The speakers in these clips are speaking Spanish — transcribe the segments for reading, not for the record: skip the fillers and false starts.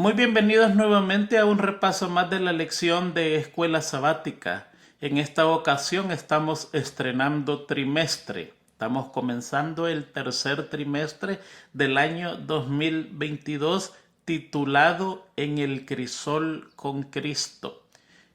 Muy bienvenidos nuevamente a un repaso más de la lección de Escuela Sabática. En esta ocasión estamos estrenando trimestre. Estamos comenzando el tercer trimestre del año 2022 titulado En el crisol con Cristo.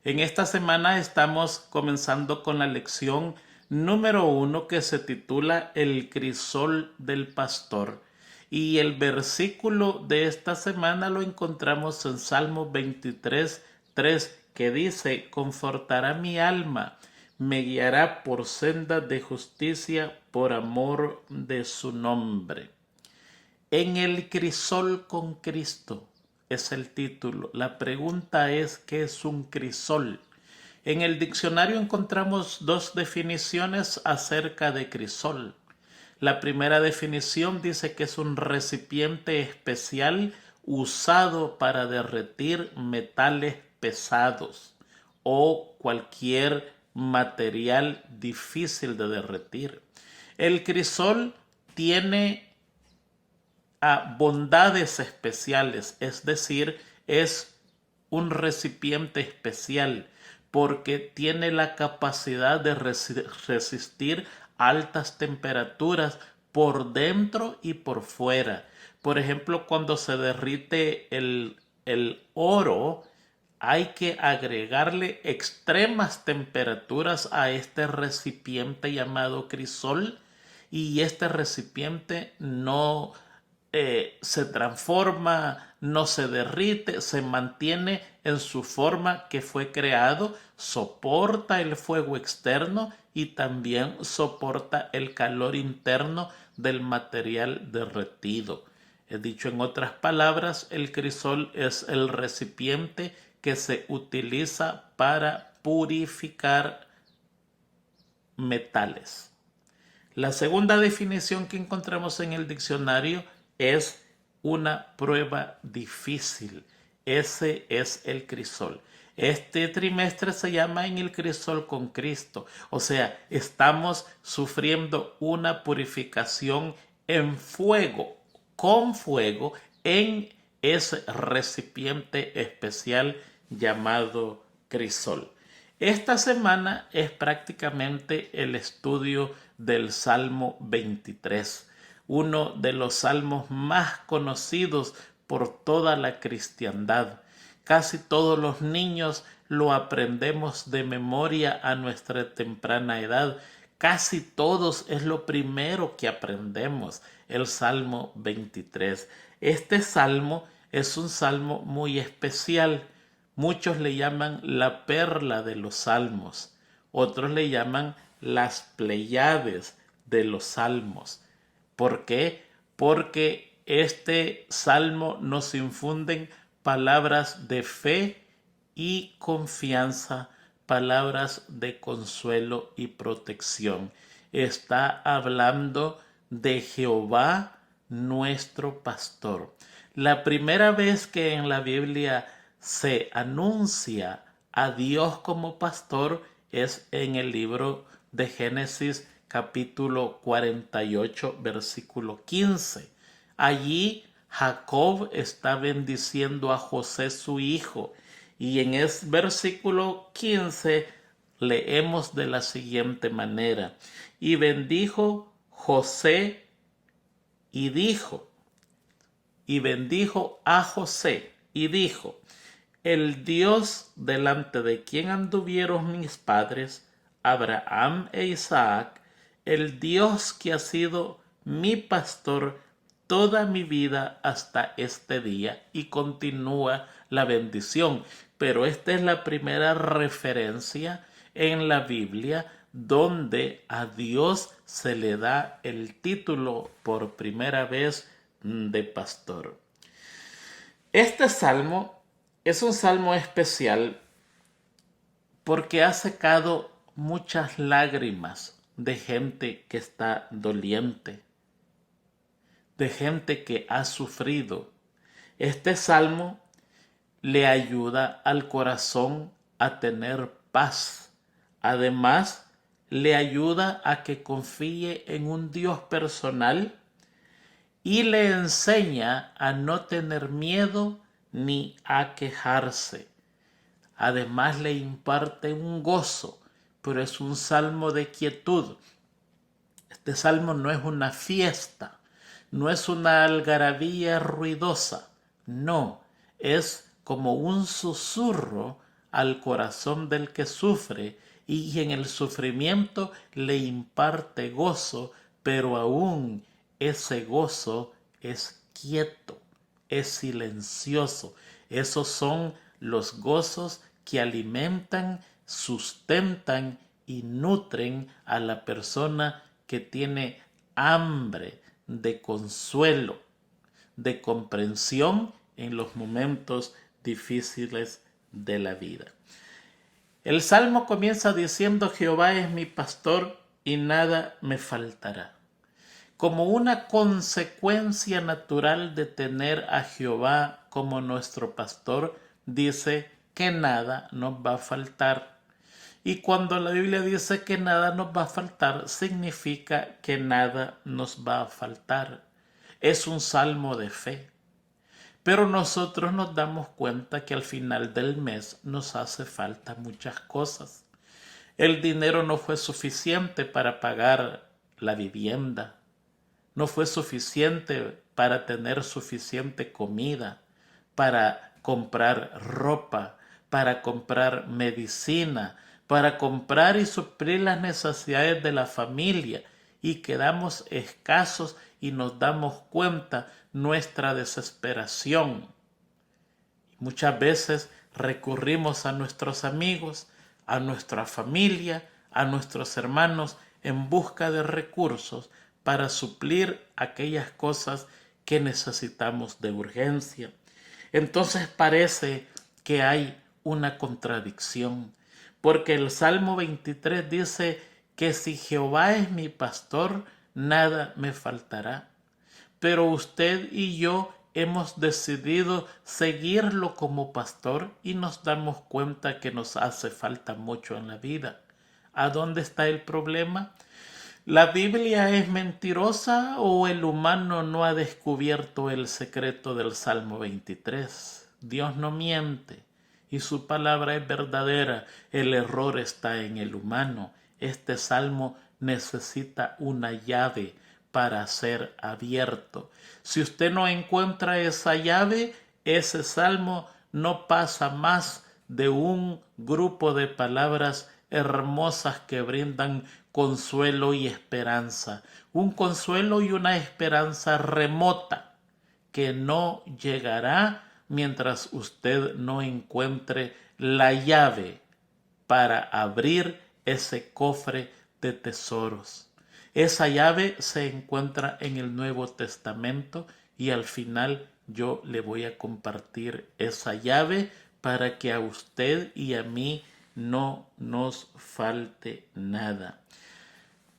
En esta semana estamos comenzando con la lección número 1 que se titula El crisol del pastor. Y el versículo de esta semana lo encontramos en Salmo 23, 3, que dice: Confortará mi alma, me guiará por sendas de justicia por amor de su nombre. En el crisol con Cristo es el título. La pregunta es: ¿qué es un crisol? En el diccionario encontramos dos definiciones acerca de crisol. La primera definición dice que es un recipiente especial usado para derretir metales pesados o cualquier material difícil de derretir. El crisol tiene bondades especiales, es decir, es un recipiente especial porque tiene la capacidad de resistir altas temperaturas por dentro y por fuera. Por ejemplo, cuando se derrite el oro, hay que agregarle extremas temperaturas a este recipiente llamado crisol, y este recipiente no se transforma, no se derrite, se mantiene en su forma que fue creado, soporta el fuego externo y también soporta el calor interno del material derretido. He dicho en otras palabras, el crisol es el recipiente que se utiliza para purificar metales. La segunda definición que encontramos en el diccionario es una prueba difícil. Ese es el crisol. Este trimestre se llama En el crisol con Cristo. O sea, estamos sufriendo una purificación en fuego, con fuego, en ese recipiente especial llamado crisol. Esta semana es prácticamente el estudio del Salmo 23, uno de los salmos más conocidos por toda la cristiandad. Casi todos los niños lo aprendemos de memoria a nuestra temprana edad. Casi todos es lo primero que aprendemos, el Salmo 23. Este salmo es un salmo muy especial. Muchos le llaman la perla de los salmos, otros le llaman las Pleiades de los salmos. ¿Por qué? Porque este salmo nos infunden palabras de fe y confianza, palabras de consuelo y protección. Está hablando de Jehová nuestro pastor. La primera vez que en la Biblia se anuncia a Dios como pastor es en el libro de Génesis capítulo 48 versículo 15. Allí Jacob está bendiciendo a José su hijo, y en ese versículo 15 leemos de la siguiente manera: y bendijo José y dijo, y bendijo a José y dijo: el Dios delante de quien anduvieron mis padres, Abraham e Isaac, el Dios que ha sido mi pastor toda mi vida hasta este día. Y continúa la bendición. Pero esta es la primera referencia en la Biblia donde a Dios se le da el título por primera vez de pastor. Este salmo es un salmo especial porque ha secado muchas lágrimas de gente que está doliente, de gente que ha sufrido. Este salmo le ayuda al corazón a tener paz. Además, le ayuda a que confíe en un Dios personal y le enseña a no tener miedo ni a quejarse. Además le imparte un gozo, pero es un salmo de quietud. Este salmo no es una fiesta, no es una algarabía ruidosa, no, es como un susurro al corazón del que sufre y en el sufrimiento le imparte gozo, pero aún ese gozo es quieto, es silencioso. Esos son los gozos que alimentan, sustentan y nutren a la persona que tiene hambre de consuelo, de comprensión en los momentos difíciles de la vida. El salmo comienza diciendo: Jehová es mi pastor y nada me faltará. Como una consecuencia natural de tener a Jehová como nuestro pastor, dice que nada nos va a faltar. Y cuando la Biblia dice que nada nos va a faltar, significa que nada nos va a faltar. Es un salmo de fe. Pero nosotros nos damos cuenta que al final del mes nos hace falta muchas cosas. El dinero no fue suficiente para pagar la vivienda. No fue suficiente para tener suficiente comida, para comprar ropa, para comprar medicina, para comprar y suplir las necesidades de la familia, y quedamos escasos y nos damos cuenta nuestra desesperación. Muchas veces recurrimos a nuestros amigos, a nuestra familia, a nuestros hermanos en busca de recursos para suplir aquellas cosas que necesitamos de urgencia. Entonces parece que hay una contradicción, porque el Salmo 23 dice que si Jehová es mi pastor, nada me faltará. Pero usted y yo hemos decidido seguirlo como pastor y nos damos cuenta que nos hace falta mucho en la vida. ¿A dónde está el problema? ¿La Biblia es mentirosa o el humano no ha descubierto el secreto del Salmo 23? Dios no miente y su palabra es verdadera. El error está en el humano. Este salmo necesita una llave para ser abierto. Si usted no encuentra esa llave, ese salmo no pasa más de un grupo de palabras hermosas que brindan consuelo y esperanza. Un consuelo y una esperanza remota que no llegará mientras usted no encuentre la llave para abrir ese cofre de tesoros. Esa llave se encuentra en el Nuevo Testamento y al final yo le voy a compartir esa llave para que a usted y a mí no nos falte nada.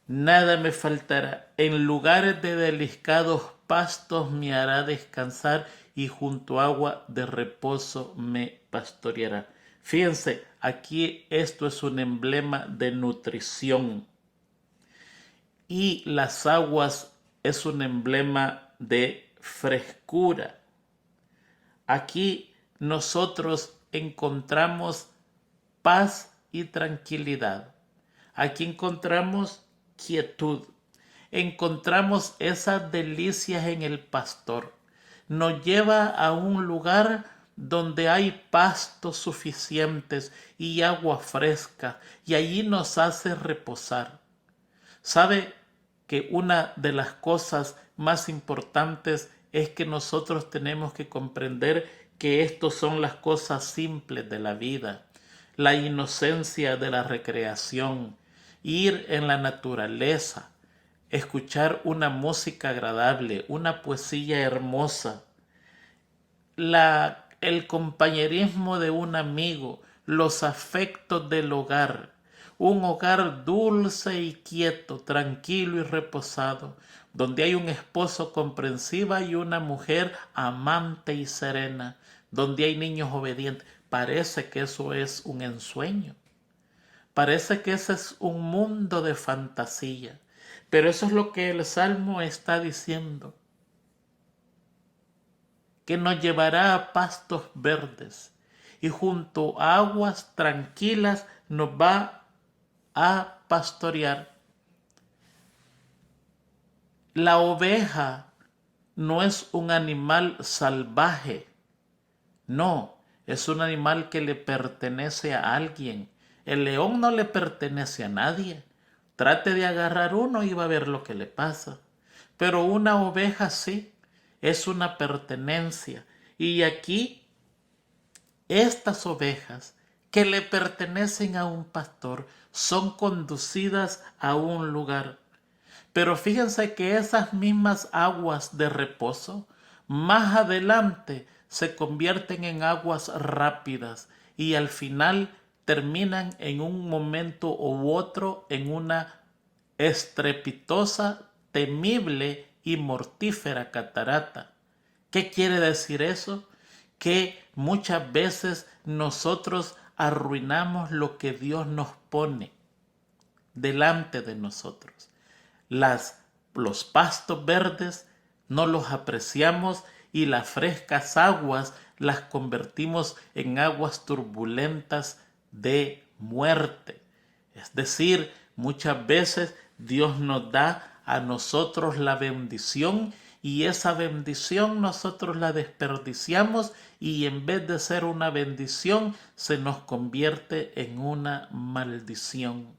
Nada me faltará. En lugares de delicados pastos me hará descansar y junto a agua de reposo me pastoreará. Fíjense, aquí esto es un emblema de nutrición y las aguas es un emblema de frescura. Aquí nosotros encontramos paz y tranquilidad. Aquí encontramos quietud. Encontramos esas delicias en el pastor. Nos lleva a un lugar donde hay pastos suficientes y agua fresca, y allí nos hace reposar. ¿Sabe que una de las cosas más importantes es que nosotros tenemos que comprender que estos son las cosas simples de la vida? La inocencia de la recreación, ir en la naturaleza, escuchar una música agradable, una poesía hermosa, el compañerismo de un amigo, los afectos del hogar, un hogar dulce y quieto, tranquilo y reposado, donde hay un esposo comprensiva y una mujer amante y serena, donde hay niños obedientes. Parece que eso es un ensueño. Parece que ese es un mundo de fantasía. Pero eso es lo que el Salmo está diciendo. que nos llevará a pastos verdes y junto a aguas tranquilas nos va a pastorear. La oveja no es un animal salvaje, no, es un animal que le pertenece a alguien. El león no le pertenece a nadie. Trate de agarrar uno y va a ver lo que le pasa. Pero una oveja sí, es una pertenencia. Y aquí, estas ovejas que le pertenecen a un pastor son conducidas a un lugar. Pero fíjense que esas mismas aguas de reposo más adelante se convierten en aguas rápidas y al final terminan en un momento u otro en una estrepitosa, temible y mortífera catarata. ¿Qué quiere decir eso? Que muchas veces nosotros arruinamos lo que Dios nos pone delante de nosotros. Los pastos verdes no los apreciamos y las frescas aguas las convertimos en aguas turbulentas de muerte. Es decir, muchas veces Dios nos da a nosotros la bendición y esa bendición nosotros la desperdiciamos y en vez de ser una bendición se nos convierte en una maldición.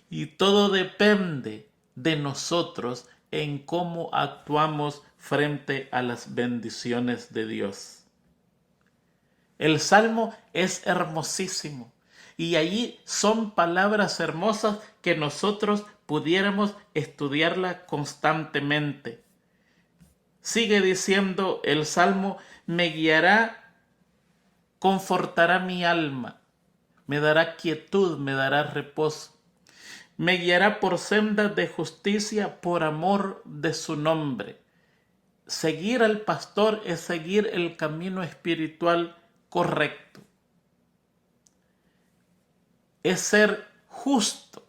Y todo depende de nosotros en cómo actuamos frente a las bendiciones de Dios. El Salmo es hermosísimo y allí son palabras hermosas que nosotros pudiéramos estudiarla constantemente. Sigue diciendo el Salmo: me guiará, confortará mi alma, me dará quietud, me dará reposo. Me guiará por sendas de justicia por amor de su nombre. Seguir al pastor es seguir el camino espiritual correcto. Es ser justo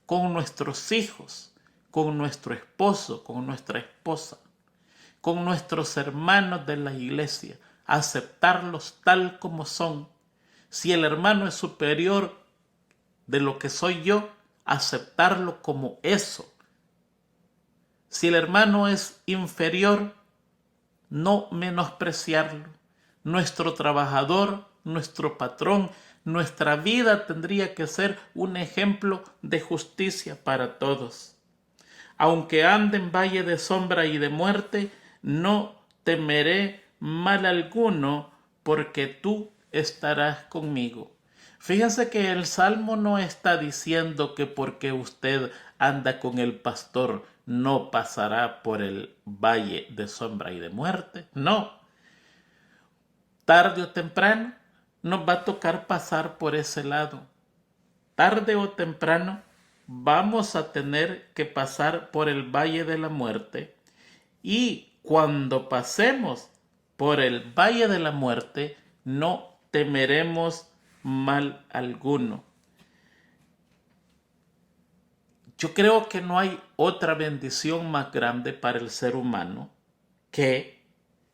con nuestros hijos, con nuestro esposo, con nuestra esposa, con nuestros hermanos de la iglesia. Aceptarlos tal como son. Si el hermano es superior de lo que soy yo, aceptarlo como eso. Si el hermano es inferior, no menospreciarlo. Nuestro trabajador, nuestro patrón, nuestra vida tendría que ser un ejemplo de justicia para todos. Aunque ande en valle de sombra y de muerte, no temeré mal alguno, porque tú estarás conmigo. Fíjense que el Salmo no está diciendo que porque usted anda con el pastor no pasará por el valle de sombra y de muerte. No. Tarde o temprano nos va a tocar pasar por ese lado. Tarde o temprano vamos a tener que pasar por el valle de la muerte y cuando pasemos por el valle de la muerte no temeremos mal alguno. Yo creo que no hay otra bendición más grande para el ser humano que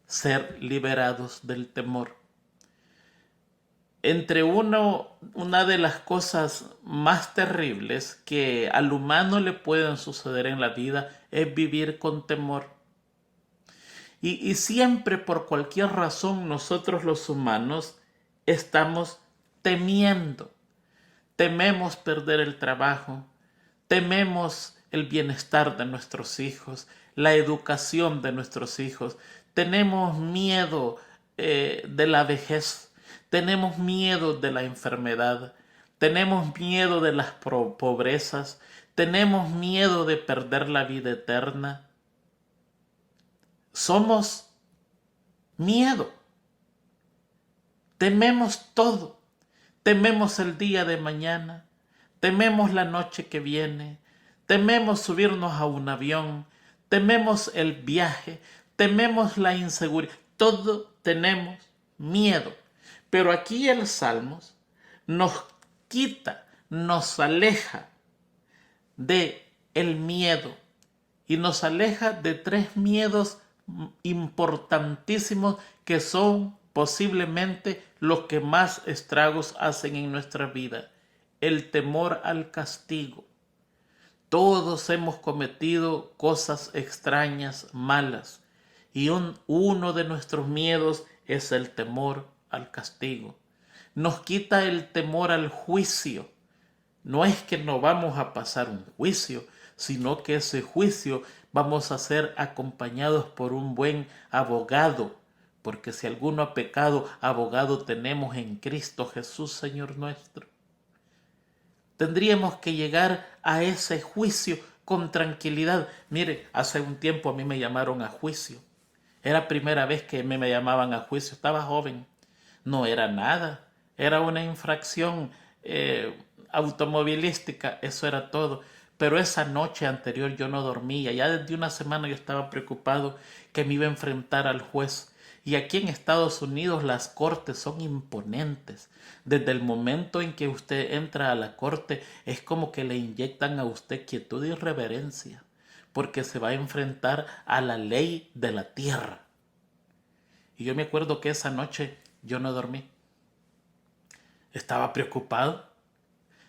ser liberados del temor. Entre una de las cosas más terribles que al humano le pueden suceder en la vida es vivir con temor. Y siempre por cualquier razón nosotros los humanos estamos temiendo. Tememos perder el trabajo, tememos el bienestar de nuestros hijos, la educación de nuestros hijos, tenemos miedo de la vejez, tenemos miedo de la enfermedad, tenemos miedo de las pobrezas, tenemos miedo de perder la vida eterna. Somos miedo. Tememos todo. Tememos el día de mañana. Tememos la noche que viene. Tememos subirnos a un avión. Tememos el viaje. Tememos la inseguridad. Todo tenemos miedo. Pero aquí el Salmos nos quita, nos aleja de el miedo y nos aleja de tres miedos importantísimos que son posiblemente los que más estragos hacen en nuestra vida. El temor al castigo. Todos hemos cometido cosas extrañas, malas, y uno de nuestros miedos es el temor al castigo. Nos quita el temor al juicio. No es que no vamos a pasar un juicio, sino que ese juicio vamos a ser acompañados por un buen abogado, porque si alguno ha pecado, abogado tenemos en Cristo Jesús, Señor nuestro. Tendríamos que llegar a ese juicio con tranquilidad. Mire, hace un tiempo a mí me llamaron a juicio. Era primera vez que me llamaban a juicio. Estaba joven. No era nada. Era una infracción automovilística. Eso era todo. Pero esa noche anterior yo no dormía. Ya desde una semana yo estaba preocupado que me iba a enfrentar al juez. Y aquí en Estados Unidos las cortes son imponentes. Desde el momento en que usted entra a la corte es como que le inyectan a usted quietud y reverencia, porque se va a enfrentar a la ley de la tierra. Y yo me acuerdo que esa noche yo no dormí. Estaba preocupado.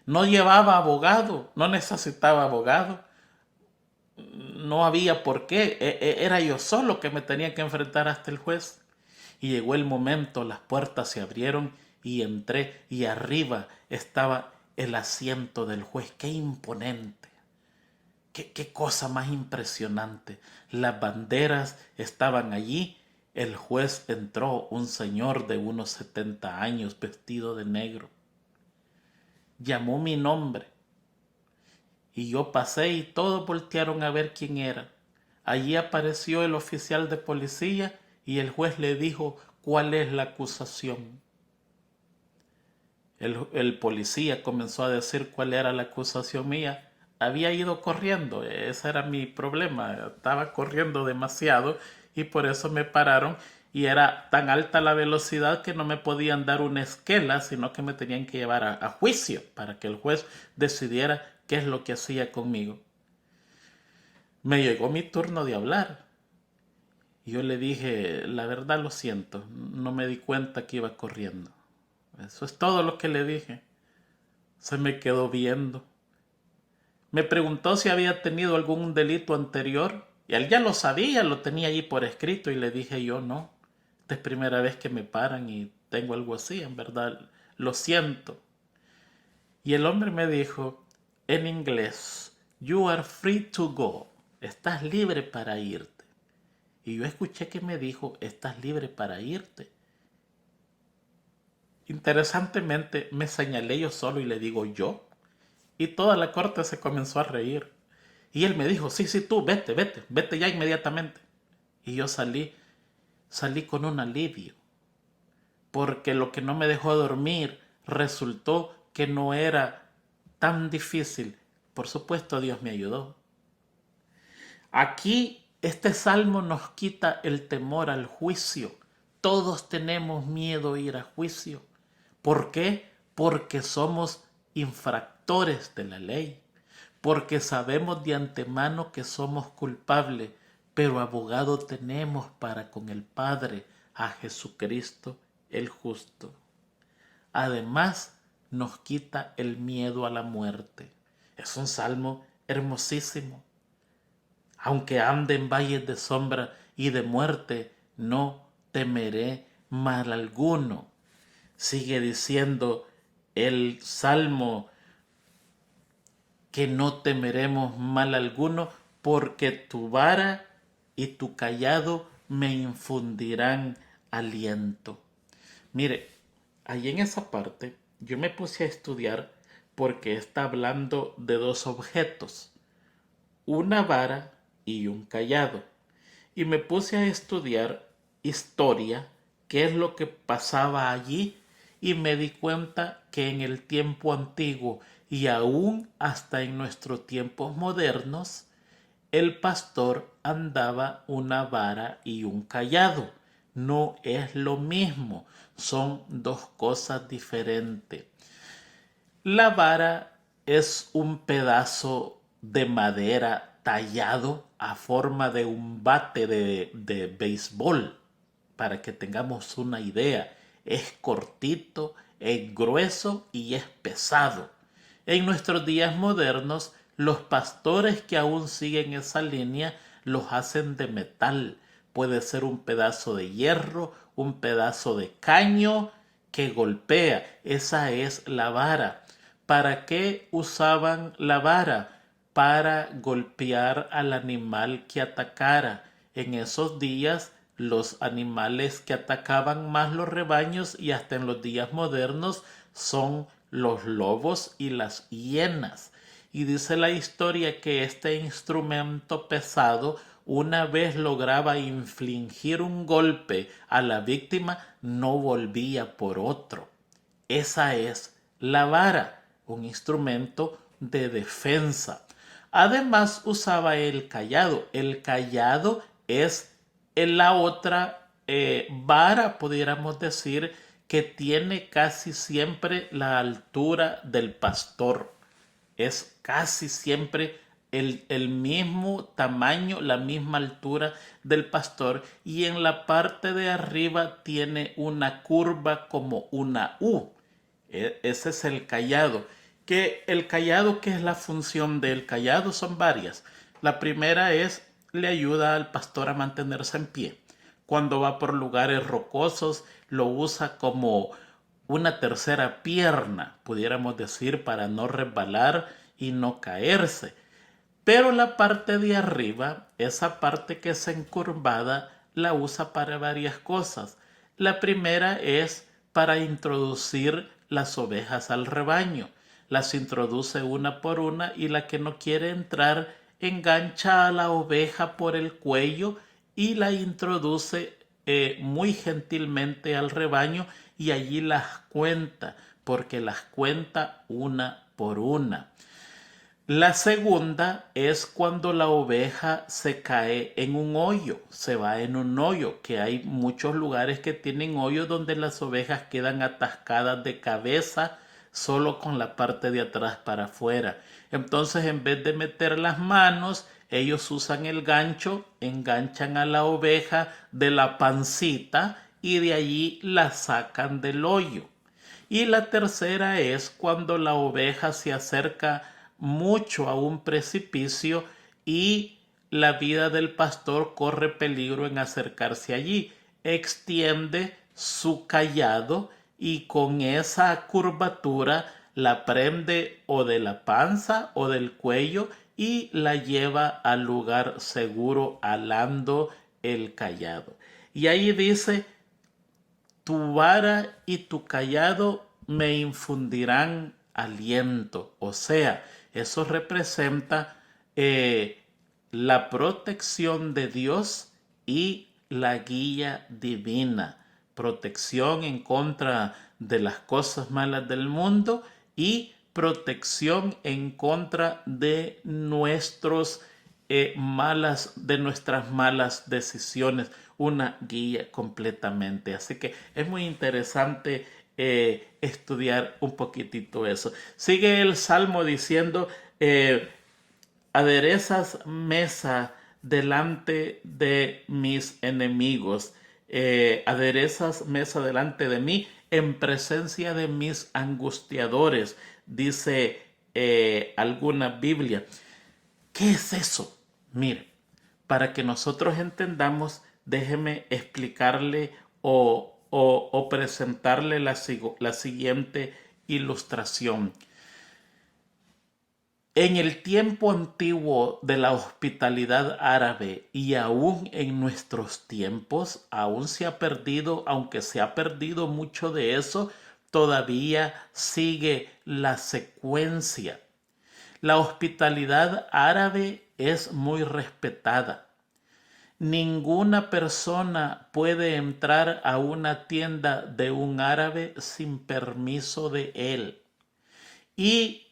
No llevaba abogado, no necesitaba abogado. No había por qué. Era yo solo que me tenía que enfrentar hasta el juez. Y llegó el momento, las puertas se abrieron y entré y arriba estaba el asiento del juez. ¡Qué imponente! ¡Qué cosa más impresionante! Las banderas estaban allí. El juez entró, un señor de unos 70 años vestido de negro. Llamó mi nombre y yo pasé y todos voltearon a ver quién era. Allí apareció el oficial de policía y el juez le dijo: ¿cuál es la acusación? El policía comenzó a decir cuál era la acusación mía. Había ido corriendo, ese era mi problema, estaba corriendo demasiado y por eso me pararon, y era tan alta la velocidad que no me podían dar una esquela, sino que me tenían que llevar a juicio para que el juez decidiera qué es lo que hacía conmigo. Me llegó mi turno de hablar. Y yo le dije: la verdad lo siento, no me di cuenta que iba corriendo. Eso es todo lo que le dije. Se me quedó viendo. Me preguntó si había tenido algún delito anterior. Y él ya lo sabía, lo tenía allí por escrito. Y le dije yo: no, esta es primera vez que me paran y tengo algo así, en verdad, lo siento. Y el hombre me dijo en inglés: you are free to go. Estás libre para irte. Y yo escuché que me dijo: estás libre para irte. Interesantemente me señalé yo solo y le digo: yo. Y toda la corte se comenzó a reír. Y él me dijo: sí, sí, tú, vete, vete, vete ya inmediatamente. Y yo salí con un alivio, porque lo que no me dejó dormir resultó que no era tan difícil. Por supuesto, Dios me ayudó. Aquí este salmo nos quita el temor al juicio. Todos tenemos miedo a ir a juicio. ¿Por qué? Porque somos infractores de la ley. Porque sabemos de antemano que somos culpables, pero abogado tenemos para con el Padre, a Jesucristo el justo. Además, nos quita el miedo a la muerte. Es un salmo hermosísimo. Aunque ande en valles de sombra y de muerte, no temeré mal alguno. Sigue diciendo el salmo que no temeremos mal alguno, porque tu vara y tu cayado me infundirán aliento. Mire, ahí en esa parte yo me puse a estudiar, porque está hablando de dos objetos, una vara y un cayado. Y me puse a estudiar historia, qué es lo que pasaba allí, y me di cuenta que en el tiempo antiguo y aún hasta en nuestros tiempos modernos, el pastor andaba una vara y un cayado. No es lo mismo, son dos cosas diferentes. La vara es un pedazo de madera tallado a forma de un bate de béisbol, para que tengamos una idea. Es cortito, es grueso y es pesado. En nuestros días modernos, los pastores que aún siguen esa línea los hacen de metal. Puede ser un pedazo de hierro, un pedazo de caño que golpea. Esa es la vara. ¿Para qué usaban la vara? Para golpear al animal que atacara. En esos días los animales que atacaban más los rebaños y hasta en los días modernos son los lobos y las hienas. Y dice la historia que este instrumento pesado, una vez lograba infligir un golpe a la víctima, no volvía por otro. Esa es la vara, un instrumento de defensa. Además usaba el cayado. El cayado es la otra vara, pudiéramos decir, que tiene casi siempre la altura del pastor. Es casi siempre el mismo tamaño, la misma altura del pastor, y en la parte de arriba tiene una curva como una U. Ese es el cayado. ¿Qué es la función del cayado? Son varias. La primera es, le ayuda al pastor a mantenerse en pie. Cuando va por lugares rocosos, lo usa como una tercera pierna, pudiéramos decir, para no resbalar y no caerse. Pero la parte de arriba, esa parte que es encurvada, la usa para varias cosas. La primera es para introducir las ovejas al rebaño. Las introduce una por una y la que no quiere entrar engancha a la oveja por el cuello y la introduce muy gentilmente al rebaño y allí las cuenta, porque las cuenta una por una. La segunda es cuando la oveja se cae en un hoyo, se va en un hoyo, que hay muchos lugares que tienen hoyos donde las ovejas quedan atascadas de cabeza solo con la parte de atrás para afuera. Entonces, en vez de meter las manos, ellos usan el gancho, enganchan a la oveja de la pancita y de allí la sacan del hoyo. Y la tercera es cuando la oveja se acerca mucho a un precipicio y la vida del pastor corre peligro en acercarse allí. Extiende su cayado y con esa curvatura la prende o de la panza o del cuello y la lleva al lugar seguro alando el cayado. Y ahí dice: tu vara y tu cayado me infundirán aliento. O sea, eso representa la protección de Dios y la guía divina. Protección en contra de las cosas malas del mundo y protección en contra de nuestras malas decisiones, una guía completamente. Así que es muy interesante estudiar un poquitito eso. Sigue el Salmo diciendo: aderezas mesa delante de mis enemigos, aderezas mesa delante de mí en presencia de mis angustiadores, dice alguna Biblia. ¿Qué es eso? Mire, para que nosotros entendamos, déjeme explicarle o presentarle la siguiente ilustración. En el tiempo antiguo de la hospitalidad árabe y aún en nuestros tiempos, aún se ha perdido, aunque se ha perdido mucho de eso, todavía sigue la secuencia. La hospitalidad árabe es muy respetada. Ninguna persona puede entrar a una tienda de un árabe sin permiso de él. Y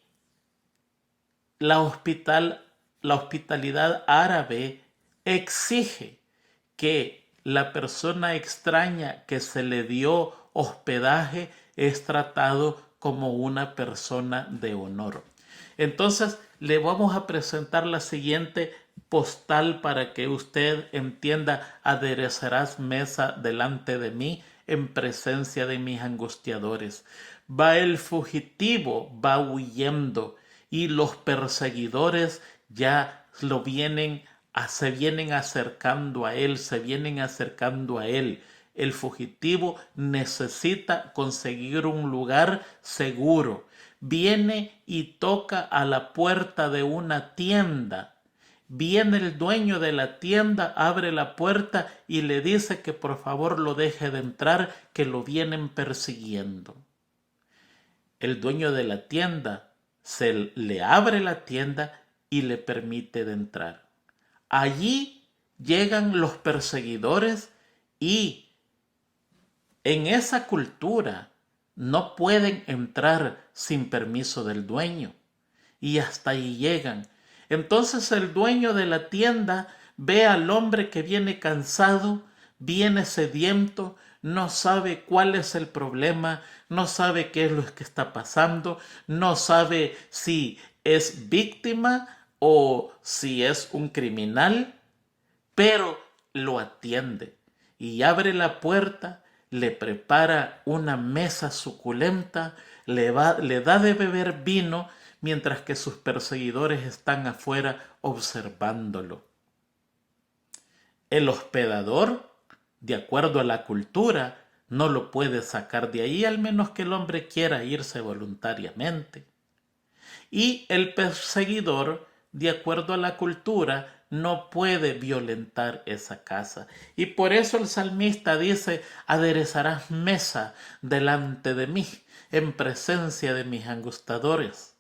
la hospitalidad árabe exige que la persona extraña que se le dio hospedaje es tratado como una persona de honor. Entonces le vamos a presentar la siguiente postal para que usted entienda: aderezarás mesa delante de mí en presencia de mis angustiadores. Va el fugitivo, va huyendo, y los perseguidores ya se vienen acercando a él, se vienen acercando a él. El fugitivo necesita conseguir un lugar seguro. Viene y toca a la puerta de una tienda. Viene el dueño de la tienda, abre la puerta y le dice que por favor lo deje de entrar, que lo vienen persiguiendo. El dueño de la tienda se le abre la tienda y le permite de entrar. Allí llegan los perseguidores y en esa cultura no pueden entrar sin permiso del dueño, y hasta ahí llegan. Entonces el dueño de la tienda ve al hombre que viene cansado, viene sediento, no sabe cuál es el problema, no sabe qué es lo que está pasando, no sabe si es víctima o si es un criminal, pero lo atiende y abre la puerta, le prepara una mesa suculenta, le da de beber vino, mientras que sus perseguidores están afuera observándolo. El hospedador, de acuerdo a la cultura, no lo puede sacar de ahí, al menos que el hombre quiera irse voluntariamente. Y el perseguidor, de acuerdo a la cultura, no puede violentar esa casa. Y por eso el salmista dice: aderezarás mesa delante de mí en presencia de mis angustiadores.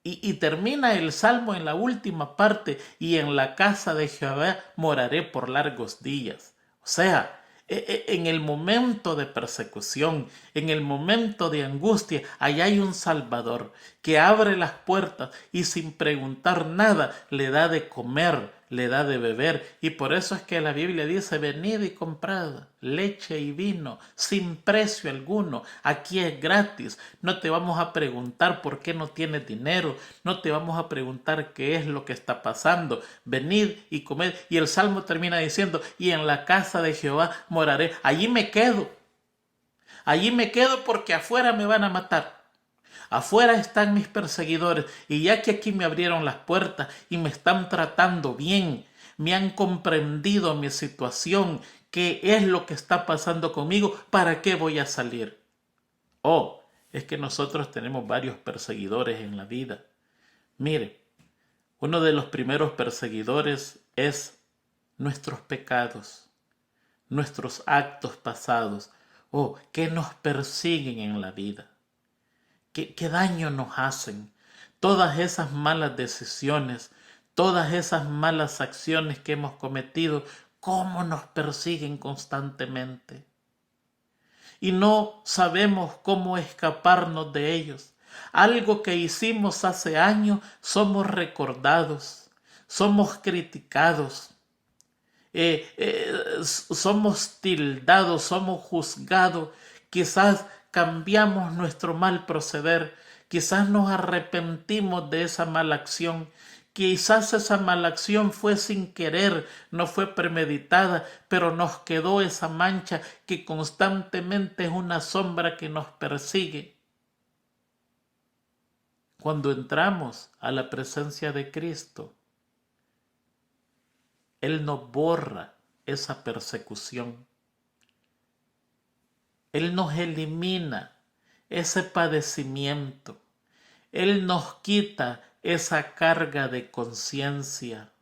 Y termina el salmo en la última parte: y en la casa de Jehová moraré por largos días. O sea, en el momento de persecución, en el momento de angustia, allá hay un Salvador que abre las puertas y sin preguntar nada le da de comer, le da de beber. Y por eso es que la Biblia dice: venid y comprad leche y vino sin precio alguno. Aquí es gratis. No te vamos a preguntar por qué no tienes dinero, no te vamos a preguntar qué es lo que está pasando. Venid y comed. Y el salmo termina diciendo: y en la casa de Jehová moraré. Allí me quedo. Allí me quedo porque afuera me van a matar. Afuera están mis perseguidores, y ya que aquí me abrieron las puertas y me están tratando bien, me han comprendido mi situación, qué es lo que está pasando conmigo, ¿para qué voy a salir? Oh, es que nosotros tenemos varios perseguidores en la vida. Mire, uno de los primeros perseguidores es nuestros pecados, nuestros actos pasados, que nos persiguen en la vida. ¿Qué daño nos hacen? Todas esas malas decisiones, todas esas malas acciones que hemos cometido, ¿cómo nos persiguen constantemente? Y no sabemos cómo escaparnos de ellos. Algo que hicimos hace años, somos recordados, somos criticados, somos tildados, somos juzgados. Quizás cambiamos nuestro mal proceder, quizás nos arrepentimos de esa mala acción, quizás esa mala acción fue sin querer, no fue premeditada, pero nos quedó esa mancha que constantemente es una sombra que nos persigue. Cuando entramos a la presencia de Cristo, Él nos borra esa persecución. Él nos elimina ese padecimiento. Él nos quita esa carga de conciencia.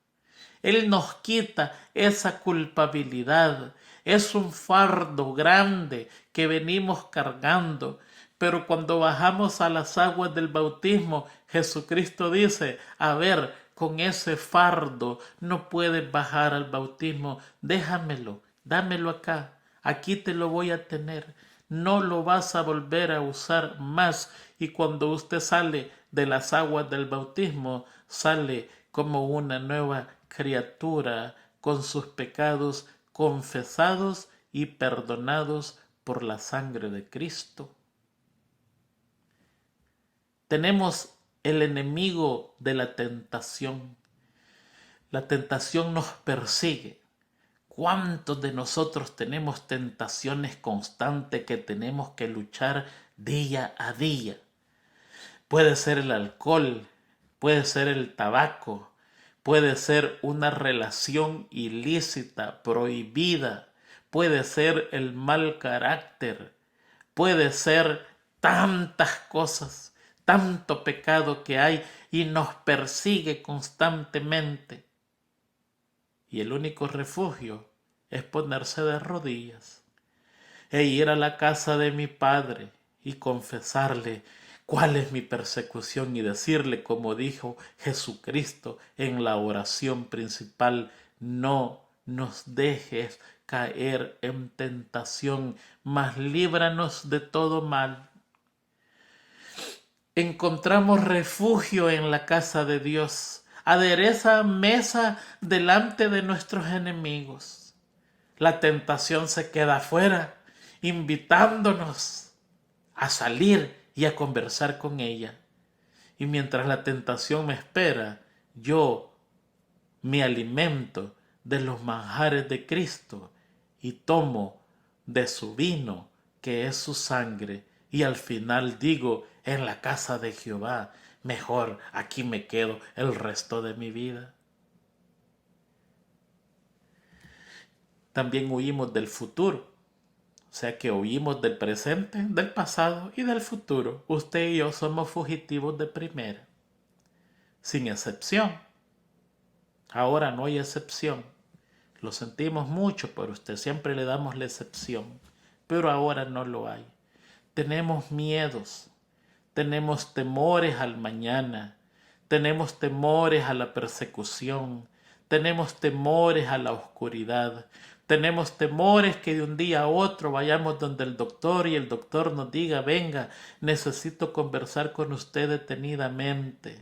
Él nos quita esa culpabilidad. Es un fardo grande que venimos cargando. Pero cuando bajamos a las aguas del bautismo, Jesucristo dice: a ver, con ese fardo no puedes bajar al bautismo. Déjamelo, dámelo acá. Aquí te lo voy a tener. No lo vas a volver a usar más. Y cuando usted sale de las aguas del bautismo, sale como una nueva criatura, con sus pecados confesados y perdonados por la sangre de Cristo. Tenemos el enemigo de la tentación. La tentación nos persigue. ¿Cuántos de nosotros tenemos tentaciones constantes que tenemos que luchar día a día? Puede ser el alcohol, puede ser el tabaco, puede ser una relación ilícita, prohibida, puede ser el mal carácter, puede ser tantas cosas, tanto pecado que hay y nos persigue constantemente. Y el único refugio es ponerse de rodillas e ir a la casa de mi Padre y confesarle cuál es mi persecución y decirle, como dijo Jesucristo en la oración principal, no nos dejes caer en tentación, mas líbranos de todo mal. Encontramos refugio en la casa de Dios. Adereza mesa delante de nuestros enemigos. La tentación se queda afuera, invitándonos a salir y a conversar con ella. Y mientras la tentación me espera, yo me alimento de los manjares de Cristo y tomo de su vino, que es su sangre, y al final digo, en la casa de Jehová, mejor aquí me quedo el resto de mi vida. También huimos del futuro. O sea que huimos del presente, del pasado y del futuro. Usted y yo somos fugitivos de primera, sin excepción. Ahora no hay excepción. Lo sentimos mucho, pero usted siempre le damos la excepción. Pero ahora no lo hay. Tenemos miedos, tenemos temores al mañana, tenemos temores a la persecución, tenemos temores a la oscuridad, tenemos temores que de un día a otro vayamos donde el doctor y el doctor nos diga, venga, necesito conversar con usted detenidamente.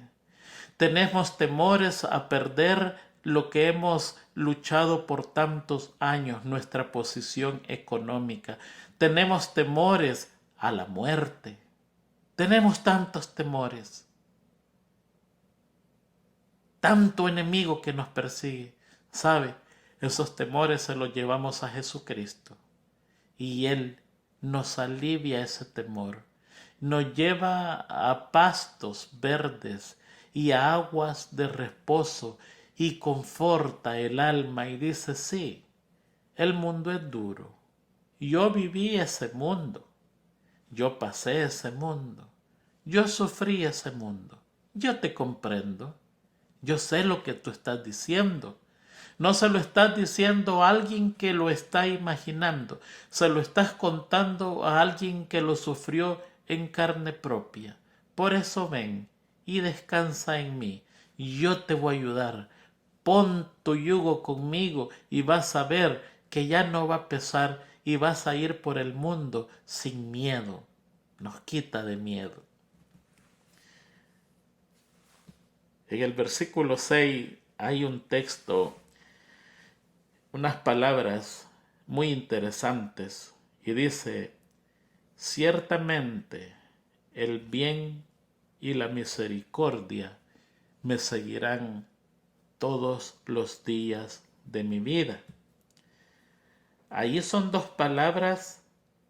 Tenemos temores a perder lo que hemos luchado por tantos años, nuestra posición económica. Tenemos temores a la muerte. Tenemos tantos temores. Tanto enemigo que nos persigue. ¿Sabe? Esos temores se los llevamos a Jesucristo. Y Él nos alivia ese temor. Nos lleva a pastos verdes y a aguas de reposo y conforta el alma y dice, sí, el mundo es duro. Yo viví ese mundo. Yo pasé ese mundo. Yo sufrí ese mundo. Yo te comprendo. Yo sé lo que tú estás diciendo. No se lo estás diciendo a alguien que lo está imaginando. Se lo estás contando a alguien que lo sufrió en carne propia. Por eso ven y descansa en mí. Yo te voy a ayudar. Pon tu yugo conmigo y vas a ver que ya no va a pesar y vas a ir por el mundo sin miedo. Nos quita de miedo. En el versículo 6 hay un texto, unas palabras muy interesantes y dice, ciertamente el bien y la misericordia me seguirán todos los días de mi vida. Allí son dos palabras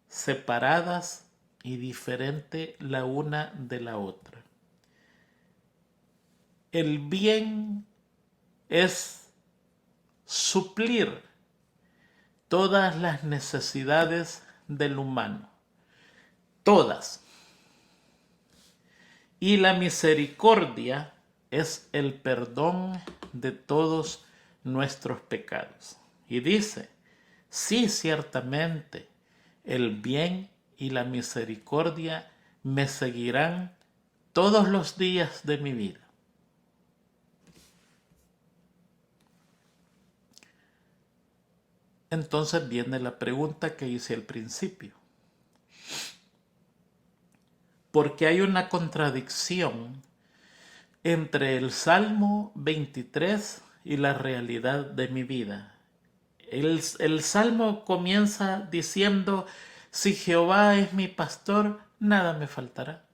separadas y diferentes la una de la otra. El bien es suplir todas las necesidades del humano, todas. Y la misericordia es el perdón de todos nuestros pecados. Y dice, sí, ciertamente, el bien y la misericordia me seguirán todos los días de mi vida. Entonces viene la pregunta que hice al principio. Porque hay una contradicción entre el Salmo 23 y la realidad de mi vida. El Salmo comienza diciendo, si Jehová es mi pastor, nada me faltará.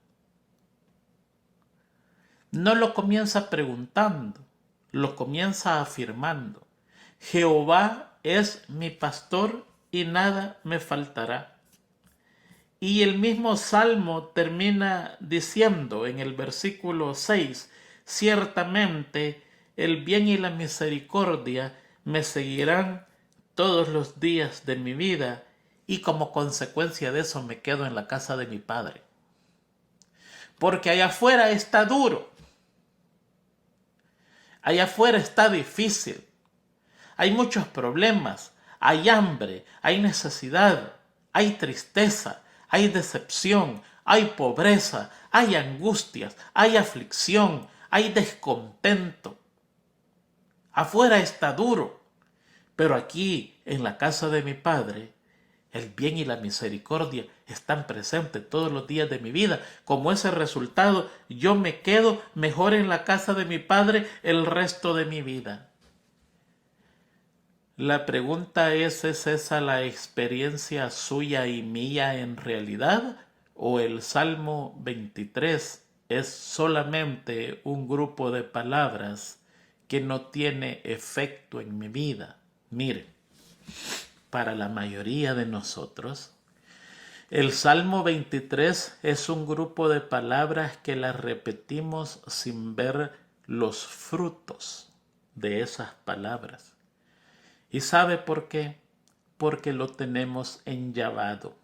No lo comienza preguntando, lo comienza afirmando. Jehová es mi pastor y nada me faltará. Y el mismo Salmo termina diciendo en el versículo 6, ciertamente el bien y la misericordia me seguirán todos los días de mi vida y como consecuencia de eso me quedo en la casa de mi padre. Porque allá afuera está duro, allá afuera está difícil, hay muchos problemas, hay hambre, hay necesidad, hay tristeza, hay decepción, hay pobreza, hay angustias, hay aflicción, hay descontento. Afuera está duro, pero aquí en la casa de mi Padre, el bien y la misericordia están presentes todos los días de mi vida. Como ese resultado, yo me quedo mejor en la casa de mi Padre el resto de mi vida. La pregunta ¿es esa la experiencia suya y mía en realidad? ¿O el Salmo 23 es solamente un grupo de palabras que no tiene efecto en mi vida? Miren, para la mayoría de nosotros, el Salmo 23 es un grupo de palabras que las repetimos sin ver los frutos de esas palabras. ¿Y sabe por qué? Porque lo tenemos enllavado.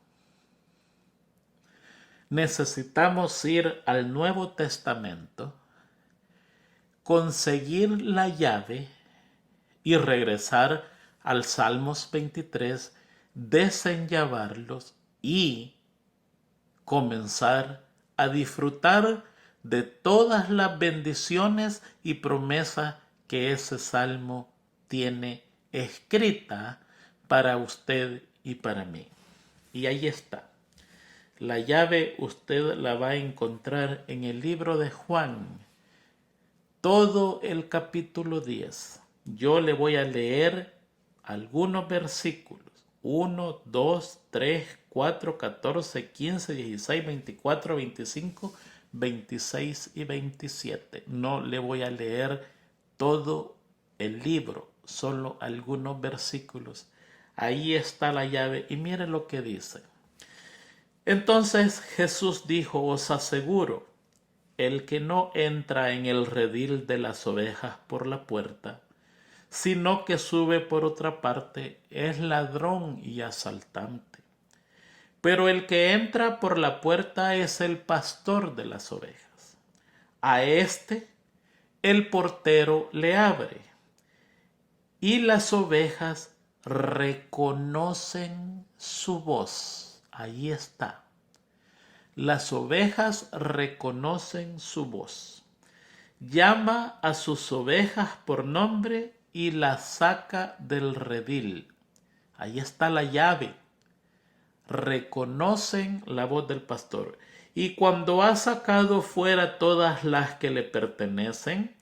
Necesitamos ir al Nuevo Testamento, conseguir la llave y regresar al Salmos 23, desenllavarlos y comenzar a disfrutar de todas las bendiciones y promesas que ese salmo tiene escrita para usted y para mí. Y ahí está. La llave usted la va a encontrar en el libro de Juan, todo el capítulo 10. Yo le voy a leer algunos versículos. 1, 2, 3, 4, 14, 15, 16, 24, 25, 26 y 27. No le voy a leer todo el libro, solo algunos versículos. Ahí está la llave y mire lo que dice. Entonces Jesús dijo, os aseguro, el que no entra en el redil de las ovejas por la puerta, sino que sube por otra parte, es ladrón y asaltante. Pero el que entra por la puerta es el pastor de las ovejas. A éste el portero le abre, y las ovejas reconocen su voz. Ahí está. Las ovejas reconocen su voz. Llama a sus ovejas por nombre y las saca del redil. Ahí está la llave. Reconocen la voz del pastor. Y cuando ha sacado fuera todas las que le pertenecen,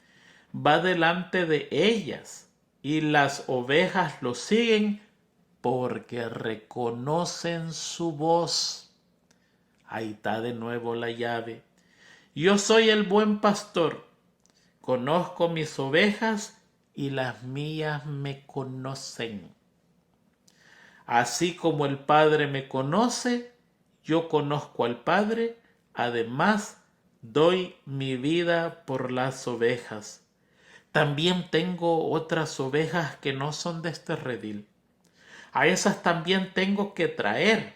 va delante de ellas y las ovejas lo siguen porque reconocen su voz. Ahí está de nuevo la llave. Yo soy el buen pastor. Conozco mis ovejas y las mías me conocen. Así como el Padre me conoce, yo conozco al Padre. Además, doy mi vida por las ovejas. También tengo otras ovejas que no son de este redil. A esas también tengo que traer.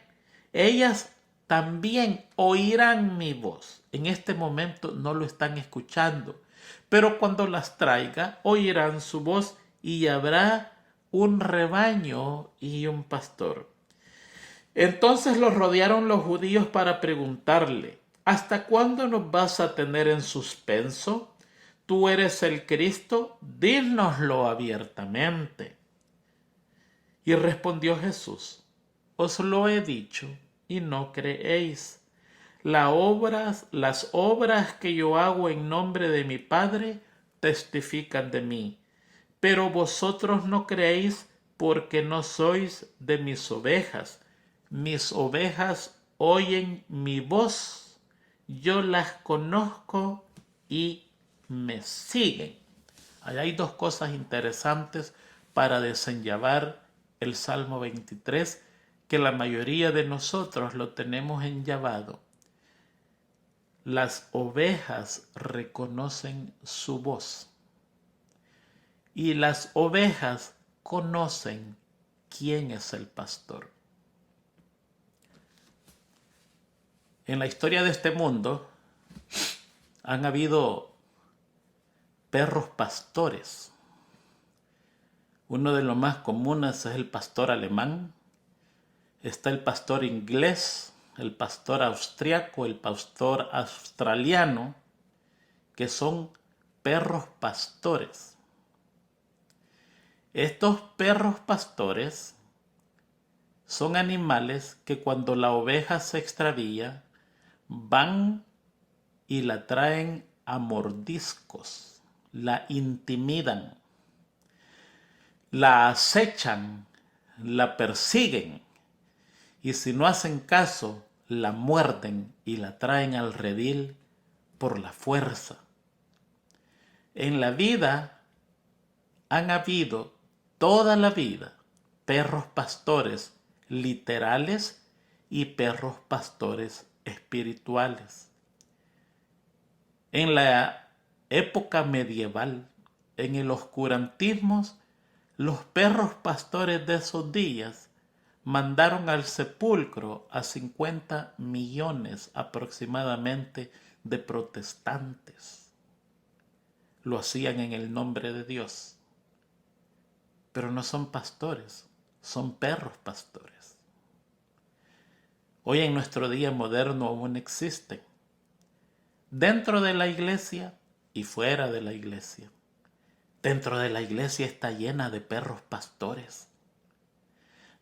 Ellas también oirán mi voz. En este momento no lo están escuchando, pero cuando las traiga oirán su voz y habrá un rebaño y un pastor. Entonces los rodearon los judíos para preguntarle, ¿hasta cuándo nos vas a tener en suspenso? ¿Tú eres el Cristo? Dínoslo abiertamente. Y respondió Jesús, os lo he dicho y no creéis. Las obras que yo hago en nombre de mi Padre testifican de mí, pero vosotros no creéis porque no sois de mis ovejas. Mis ovejas oyen mi voz, yo las conozco y me siguen. Ahí hay dos cosas interesantes para desenllavar el Salmo 23, que la mayoría de nosotros lo tenemos enllavado. Las ovejas reconocen su voz y las ovejas conocen quién es el pastor. En la historia de este mundo han habido perros pastores. Uno de los más comunes es el pastor alemán. Está el pastor inglés, el pastor austriaco, el pastor australiano, que son perros pastores. Estos perros pastores son animales que cuando la oveja se extravía, van y la traen a mordiscos, la intimidan, la acechan, la persiguen y si no hacen caso, la muerden y la traen al redil por la fuerza. En la vida han habido toda la vida perros pastores literales y perros pastores espirituales. En la época medieval, en el oscurantismo, los perros pastores de esos días mandaron al sepulcro a 50 millones aproximadamente de protestantes. Lo hacían en el nombre de Dios. Pero no son pastores, son perros pastores. Hoy en nuestro día moderno aún existen. Dentro de la iglesia y fuera de la iglesia. Dentro de la iglesia está llena de perros pastores.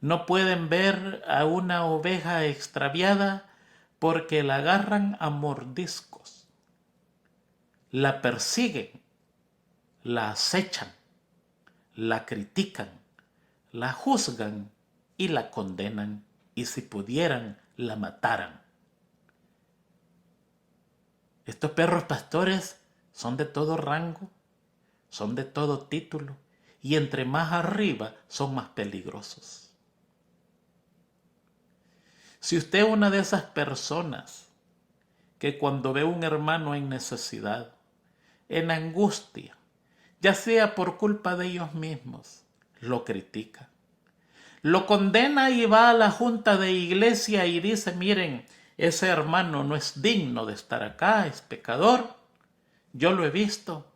No pueden ver a una oveja extraviada porque la agarran a mordiscos. La persiguen, la acechan, la critican, la juzgan y la condenan, y si pudieran, la mataran. Estos perros pastores son de todo rango, son de todo título, y entre más arriba son más peligrosos. Si usted es una de esas personas que cuando ve a un hermano en necesidad, en angustia, ya sea por culpa de ellos mismos, lo critica, lo condena y va a la junta de iglesia y dice, miren, ese hermano no es digno de estar acá, es pecador, yo lo he visto.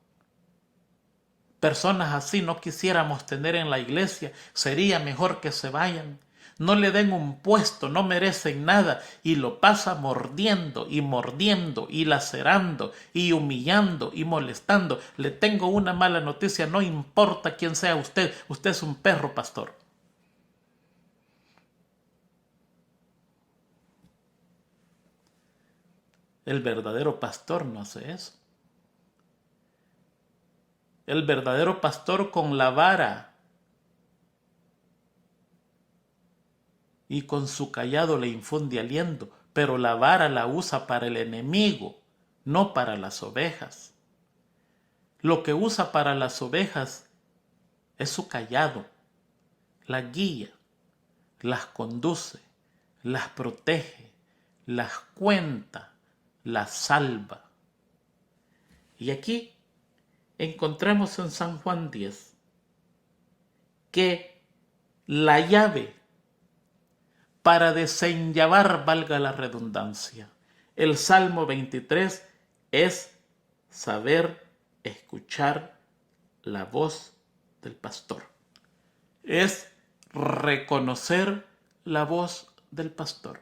Personas así no quisiéramos tener en la iglesia, sería mejor que se vayan. No le den un puesto, no merecen nada y lo pasa mordiendo y lacerando y humillando y molestando. Le tengo una mala noticia, no importa quién sea usted, usted es un perro pastor. El verdadero pastor no hace eso. El verdadero pastor con la vara y con su cayado le infunde aliento, pero la vara la usa para el enemigo, no para las ovejas. Lo que usa para las ovejas es su cayado, las guía, las conduce, las protege, las cuenta, las salva. Y aquí encontramos en San Juan 10 que la llave para desenllavar, valga la redundancia, el Salmo 23 es saber escuchar la voz del pastor. Es reconocer la voz del pastor.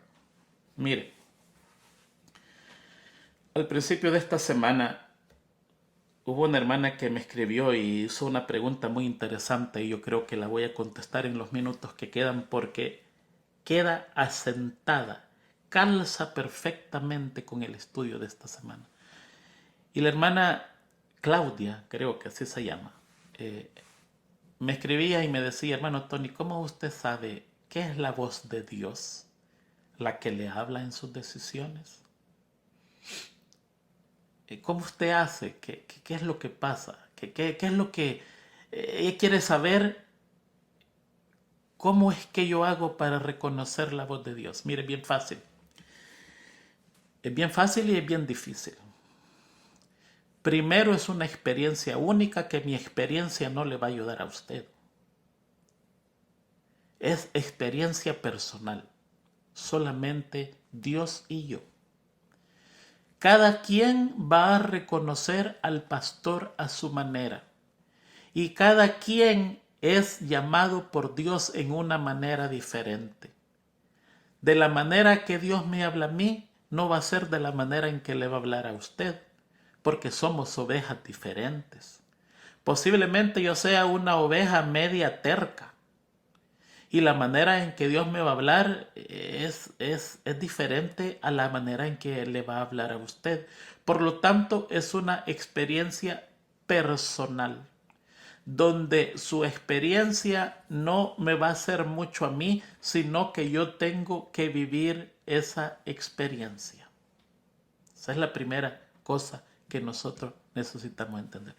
Mire, al principio de esta semana hubo una hermana que me escribió y hizo una pregunta muy interesante y yo creo que la voy a contestar en los minutos que quedan porque queda asentada, calza perfectamente con el estudio de esta semana. Y la hermana Claudia, creo que así se llama, me escribía y me decía, hermano Tony, ¿cómo usted sabe qué es la voz de Dios, la que le habla en sus decisiones? ¿Cómo usted hace? ¿Qué es lo que pasa? ¿Qué es lo que ella quiere saber? ¿Cómo es que yo hago para reconocer la voz de Dios? Mire, bien fácil. Es bien fácil y es bien difícil. Primero, es una experiencia única que mi experiencia no le va a ayudar a usted. Es experiencia personal. Solamente Dios y yo. Cada quien va a reconocer al pastor a su manera. Y cada quien es llamado por Dios en una manera diferente. De la manera que Dios me habla a mí, no va a ser de la manera en que le va a hablar a usted, porque somos ovejas diferentes. Posiblemente yo sea una oveja media terca, y la manera en que Dios me va a hablar es diferente a la manera en que le va a hablar a usted. Por lo tanto, es una experiencia personal, donde su experiencia no me va a hacer mucho a mí, sino que yo tengo que vivir esa experiencia. Esa es la primera cosa que nosotros necesitamos entender.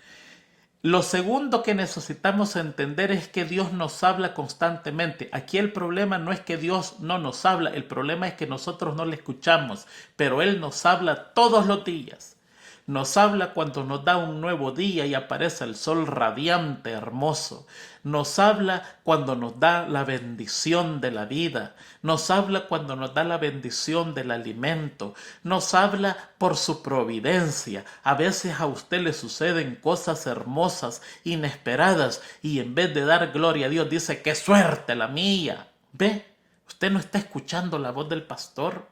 Lo segundo que necesitamos entender es que Dios nos habla constantemente. Aquí el problema no es que Dios no nos habla, el problema es que nosotros no le escuchamos, pero Él nos habla todos los días. Nos habla cuando nos da un nuevo día y aparece el sol radiante, hermoso. Nos habla cuando nos da la bendición de la vida. Nos habla cuando nos da la bendición del alimento. Nos habla por su providencia. A veces a usted le suceden cosas hermosas, inesperadas, y en vez de dar gloria a Dios dice, ¡qué suerte la mía! ¿Ve? Usted no está escuchando la voz del pastor.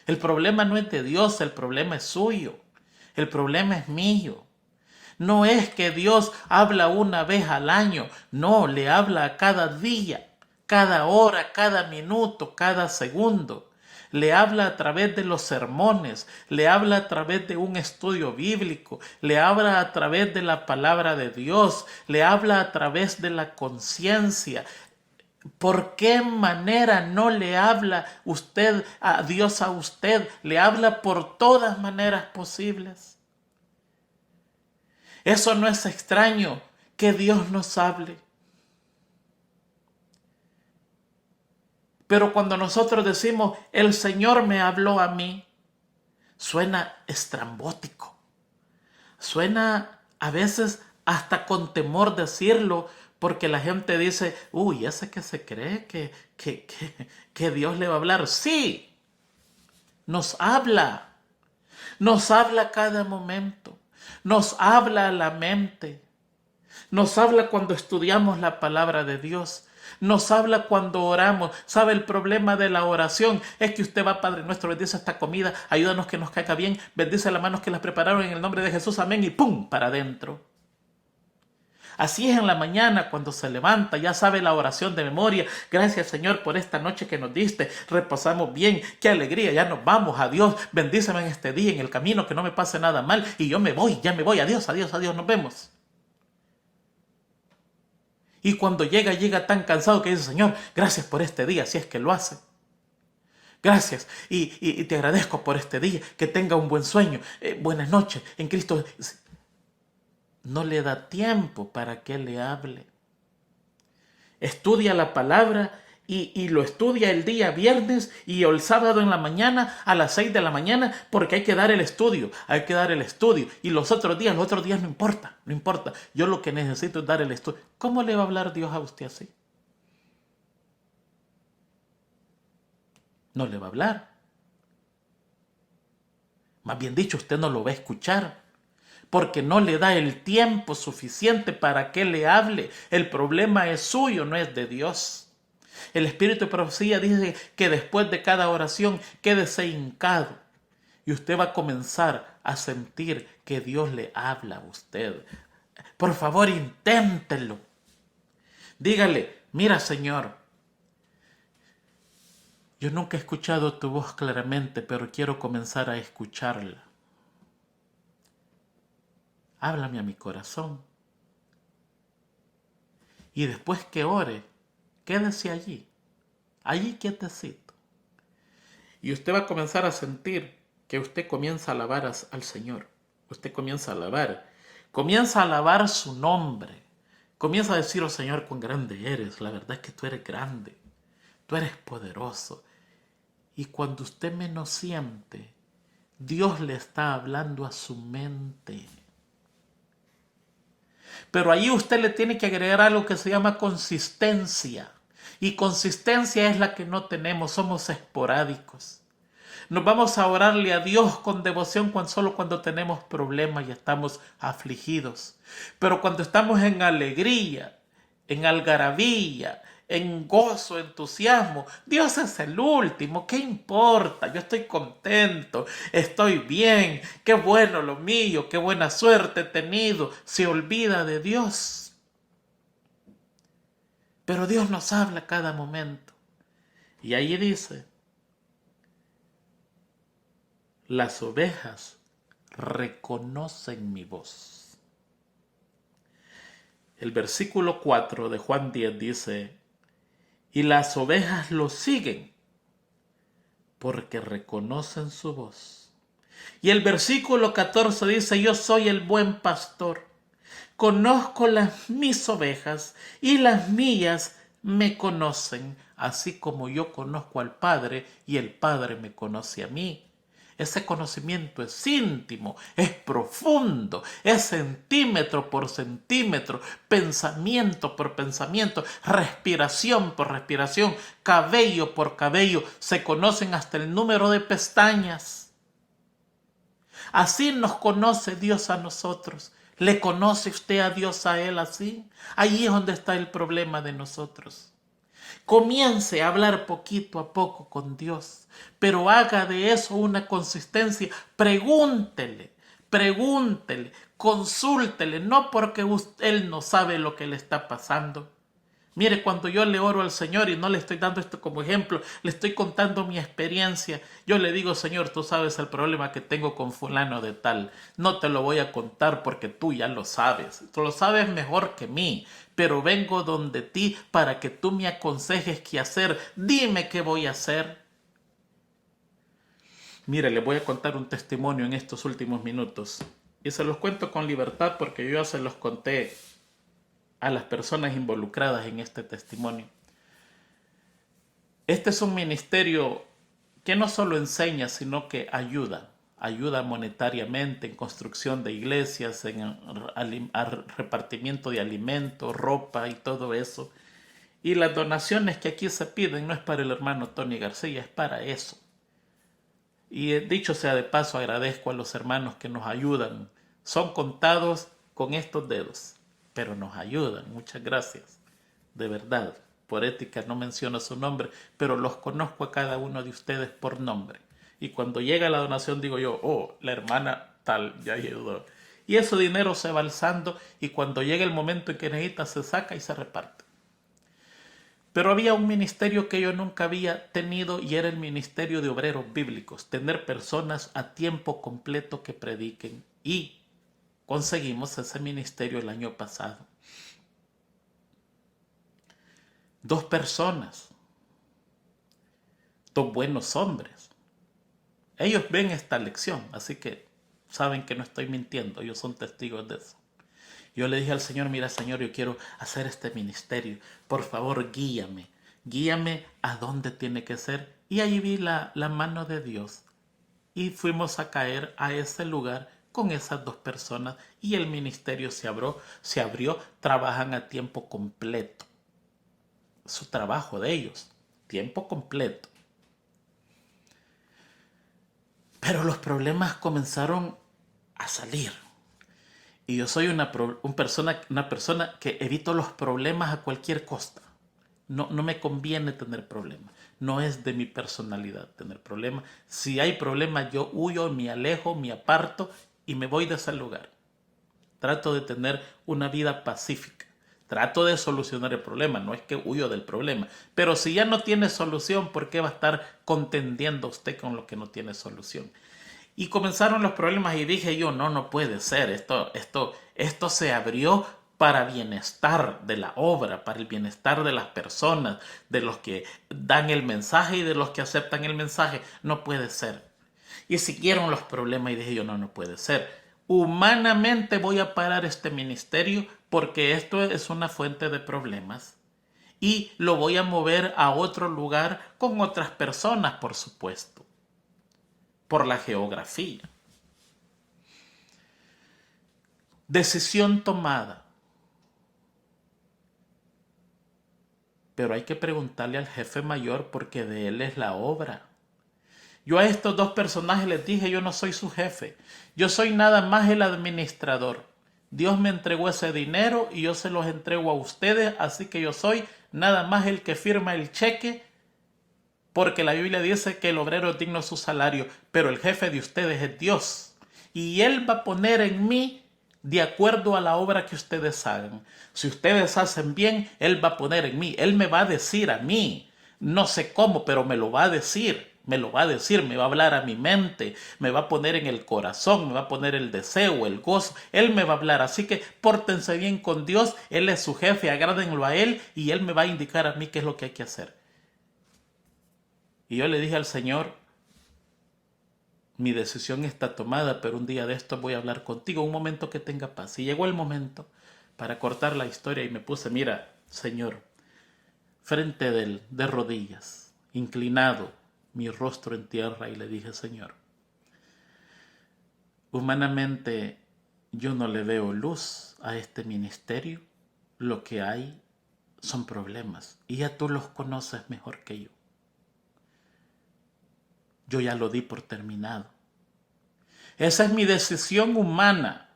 El problema no es de Dios, el problema es suyo. El problema es mío. No es que Dios habla una vez al año. No, le habla cada día, cada hora, cada minuto, cada segundo. Le habla a través de los sermones, le habla a través de un estudio bíblico, le habla a través de la palabra de Dios, le habla a través de la conciencia. ¿Por qué manera no le habla usted a Dios a usted? Le habla por todas maneras posibles. Eso no es extraño que Dios nos hable. Pero cuando nosotros decimos, el Señor me habló a mí, suena estrambótico. Suena a veces hasta con temor decirlo, porque la gente dice, uy, ese que se cree que Dios le va a hablar. Sí, nos habla cada momento, nos habla a la mente, nos habla cuando estudiamos la palabra de Dios, nos habla cuando oramos. ¿Sabe el problema de la oración? Es que usted va, Padre nuestro, bendice esta comida, ayúdanos que nos caiga bien, bendice las manos que las prepararon en el nombre de Jesús, amén, y ¡pum!, para adentro. Así es en la mañana cuando se levanta, ya sabe la oración de memoria. Gracias, Señor, por esta noche que nos diste. Reposamos bien, qué alegría, ya nos vamos. Adiós, bendíceme en este día, en el camino, que no me pase nada mal. Y yo me voy, ya me voy. Adiós, adiós, adiós, nos vemos. Y cuando llega tan cansado que dice, Señor, gracias por este día, si es que lo hace. Gracias y te agradezco por este día, que tenga un buen sueño. Buenas noches en Cristo. No le da tiempo para que le hable. Estudia la palabra y lo estudia el día viernes y el sábado en la mañana a las 6 de la mañana, porque hay que dar el estudio, Y los otros días no importa, no importa. Yo lo que necesito es dar el estudio. ¿Cómo le va a hablar Dios a usted así? No le va a hablar. Más bien dicho, usted no lo va a escuchar, porque no le da el tiempo suficiente para que le hable. El problema es suyo, no es de Dios. El Espíritu de Profecía dice que después de cada oración quédese hincado y usted va a comenzar a sentir que Dios le habla a usted. Por favor, inténtelo. Dígale, mira, Señor, yo nunca he escuchado tu voz claramente, pero quiero comenzar a escucharla. Háblame a mi corazón. Y después que ore, quédese allí quietecito. Y usted va a comenzar a sentir que usted comienza a alabar al Señor. Usted comienza a alabar. Comienza a alabar su nombre. Comienza a decir, oh Señor, cuán grande eres. La verdad es que tú eres grande. Tú eres poderoso. Y cuando usted menos siente, Dios le está hablando a su mente. Pero ahí usted le tiene que agregar algo que se llama consistencia. Y consistencia es la que no tenemos, somos esporádicos. Nos vamos a orarle a Dios con devoción solo cuando tenemos problemas y estamos afligidos. Pero cuando estamos en alegría, en algarabía, en gozo, entusiasmo, Dios es el último. ¿Qué importa? Yo estoy contento, estoy bien, qué bueno lo mío, qué buena suerte he tenido. Se olvida de Dios. Pero Dios nos habla a cada momento. Y ahí dice, las ovejas reconocen mi voz. El versículo 4 de Juan 10 dice, y las ovejas lo siguen porque reconocen su voz. Y el versículo 14 dice, yo soy el buen pastor, conozco mis ovejas y las mías me conocen, así como yo conozco al Padre y el Padre me conoce a mí. Ese conocimiento es íntimo, es profundo, es centímetro por centímetro, pensamiento por pensamiento, respiración por respiración, cabello por cabello. Se conocen hasta el número de pestañas. Así nos conoce Dios a nosotros. ¿Le conoce usted a Dios a Él así? Ahí es donde está el problema de nosotros. Comience a hablar poquito a poco con Dios, pero haga de eso una consistencia. Pregúntele, consúltele, no porque Él no sabe lo que le está pasando. Mire, cuando yo le oro al Señor, y no le estoy dando esto como ejemplo, le estoy contando mi experiencia. Yo le digo, Señor, tú sabes el problema que tengo con fulano de tal. No te lo voy a contar porque tú ya lo sabes. Tú lo sabes mejor que mí. Pero vengo donde ti para que tú me aconsejes qué hacer. Dime qué voy a hacer. Mire, le voy a contar un testimonio en estos últimos minutos. Y se los cuento con libertad porque yo ya se los conté a las personas involucradas en este testimonio. Este es un ministerio que no solo enseña, sino que ayuda monetariamente en construcción de iglesias, en repartimiento de alimentos, ropa y todo eso. Y las donaciones que aquí se piden no es para el hermano Tony García, es para eso. Y dicho sea de paso, agradezco a los hermanos que nos ayudan. Son contados con estos dedos, pero nos ayudan. Muchas gracias, de verdad. Por ética no menciono su nombre, pero los conozco a cada uno de ustedes por nombre. Y cuando llega la donación digo yo, oh, la hermana tal ya ayudó. Y ese dinero se va alzando y cuando llega el momento en que necesita se saca y se reparte. Pero había un ministerio que yo nunca había tenido y era el ministerio de obreros bíblicos. Tener personas a tiempo completo que prediquen. Y conseguimos ese ministerio el año pasado. 2 personas, 2 buenos hombres. Ellos ven esta lección, así que saben que no estoy mintiendo, ellos son testigos de eso. Yo le dije al Señor, mira Señor, yo quiero hacer este ministerio, por favor guíame a dónde tiene que ser. Y ahí vi la mano de Dios y fuimos a caer a ese lugar con esas 2 personas y el ministerio se abrió, trabajan a tiempo completo. Su trabajo de ellos, tiempo completo. Pero los problemas comenzaron a salir. Y yo soy una persona que evito los problemas a cualquier costa. No me conviene tener problemas. No es de mi personalidad tener problemas. Si hay problemas, yo huyo, me alejo, me aparto y me voy de ese lugar. Trato de tener una vida pacífica. Trato de solucionar el problema, no es que huyo del problema. Pero si ya no tiene solución, ¿por qué va a estar contendiendo usted con lo que no tiene solución? Y comenzaron los problemas y dije yo, no puede ser. Esto se abrió para bienestar de la obra, para el bienestar de las personas, de los que dan el mensaje y de los que aceptan el mensaje. No puede ser. Y siguieron los problemas y dije yo, no puede ser. Humanamente voy a parar este ministerio porque esto es una fuente de problemas. Y lo voy a mover a otro lugar con otras personas, por supuesto, por la geografía. Decisión tomada. Pero hay que preguntarle al jefe mayor porque de él es la obra. Yo a estos dos personajes les dije, yo no soy su jefe. Yo soy nada más el administrador. Dios me entregó ese dinero y yo se los entrego a ustedes, así que yo soy nada más el que firma el cheque, porque la Biblia dice que el obrero es digno de su salario, pero el jefe de ustedes es Dios. Y Él va a poner en mí de acuerdo a la obra que ustedes hagan. Si ustedes hacen bien, Él va a poner en mí. Él me va a decir a mí. No sé cómo, pero me lo va a decir. Me lo va a decir, me va a hablar a mi mente, me va a poner en el corazón, me va a poner el deseo, el gozo. Él me va a hablar. Así que pórtense bien con Dios. Él es su jefe, agrádenlo a Él y Él me va a indicar a mí qué es lo que hay que hacer. Y yo le dije al Señor, mi decisión está tomada, pero un día de esto voy a hablar contigo, un momento que tenga paz. Y llegó el momento para cortar la historia y me puse, mira, Señor, frente de él, de rodillas, inclinado, mi rostro en tierra, y le dije, Señor, humanamente yo no le veo luz a este ministerio, lo que hay son problemas y ya tú los conoces mejor que yo. Yo ya lo di por terminado. Esa es mi decisión humana.